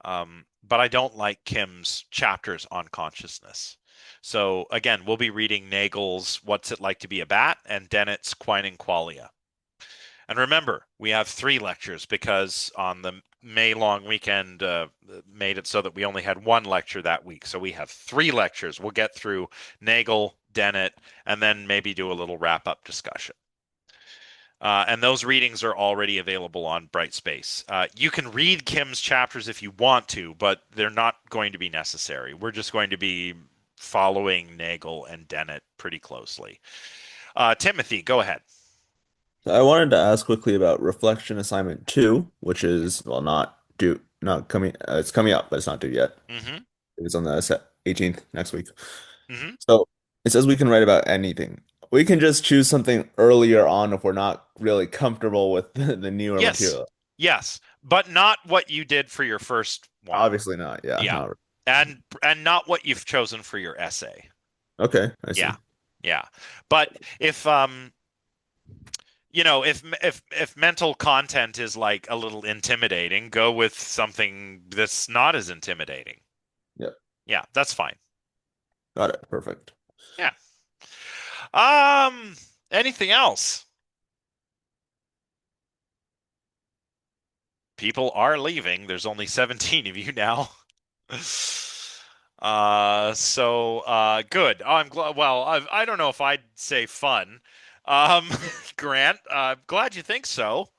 But I don't like Kim's chapters on consciousness. So again, we'll be reading Nagel's "What's It Like to Be a Bat" and Dennett's "Quine and Qualia." And remember, we have 3 lectures because on the May long weekend made it so that we only had 1 lecture that week. So we have 3 lectures. We'll get through Nagel, Dennett, and then maybe do a little wrap up discussion. And those readings are already available on Brightspace. You can read Kim's chapters if you want to, but they're not going to be necessary. We're just going to be following Nagel and Dennett pretty closely. Timothy, go ahead. I wanted to ask quickly about Reflection Assignment 2, which is, well, not coming, it's coming up, but it's not due yet. Mm-hmm. It's on the 18th next week. Mm-hmm. So it says we can write about anything. We can just choose something earlier on if we're not really comfortable with the newer Yes. material. Yes. But not what you did for your first one. Obviously not. Yeah, Yeah. not. And not what you've chosen for your essay. Okay, I Yeah. see. Yeah. But if if mental content is like a little intimidating, go with something that's not as intimidating. Yep, Yeah, that's fine. got it. Perfect. Yeah. Um, anything else? People are leaving. There's only 17 of you now. Good. I'm glad. Well, I don't know if I'd say fun. Um, Grant, glad you think so.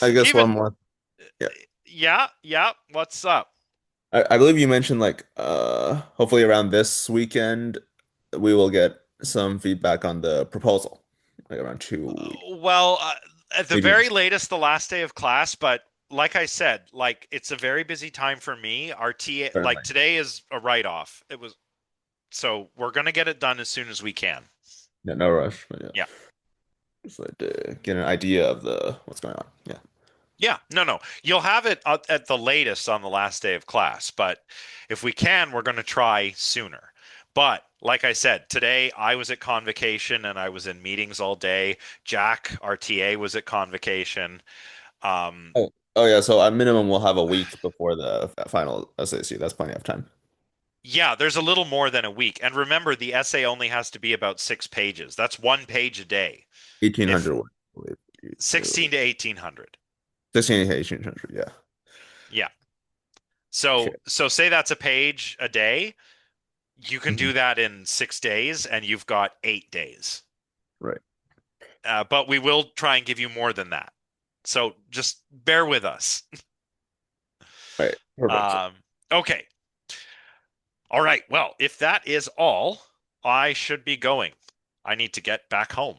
I guess Even, one more. Yeah. yeah, yeah. What's up? I believe you mentioned like hopefully around this weekend we will get some feedback on the proposal. Like around 2 weeks, Well, at the maybe. very latest, the last day of class, but like I said, like it's a very busy time for me. Our TA, like Certainly. today is a write-off. It was, so we're gonna get it done as soon as we can. Yeah, no rush, but yeah. Yeah. Just like to get an idea of the what's going on. Yeah. Yeah, no, no. You'll have it at the latest on the last day of class, but if we can, we're going to try sooner. But like I said, today I was at convocation and I was in meetings all day. Jack, our TA, was at convocation. Um, Oh yeah, so at minimum we'll have a week before the final SAC. That's plenty of time. yeah, there's a little more than a week. And remember, the essay only has to be about 6 pages. That's 1 page a day. If 1800 words, I believe. 16 to 1800. 16 to 1800, yeah. Yeah. Okay. So say that's a page a day. You can do Mhm. that in 6 days, and you've got 8 days. Right. But we will try and give you more than that. So just bear with us. Right. Perfect. Um, okay. All right. Well, if that is all, I should be going. I need to get back home.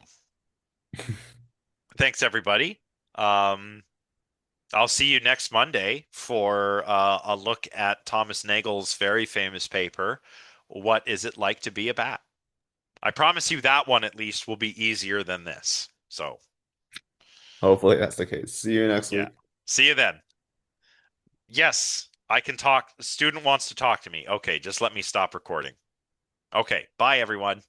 Thanks, everybody. Um, I'll see you next Monday for a look at Thomas Nagel's very famous paper, What Is It Like to Be a Bat? I promise you that one at least will be easier than this. So, Hopefully that's the case. See you next yeah. week. See you then. Yes, I can talk. The student wants to talk to me. Okay, just let me stop recording. Okay, bye everyone.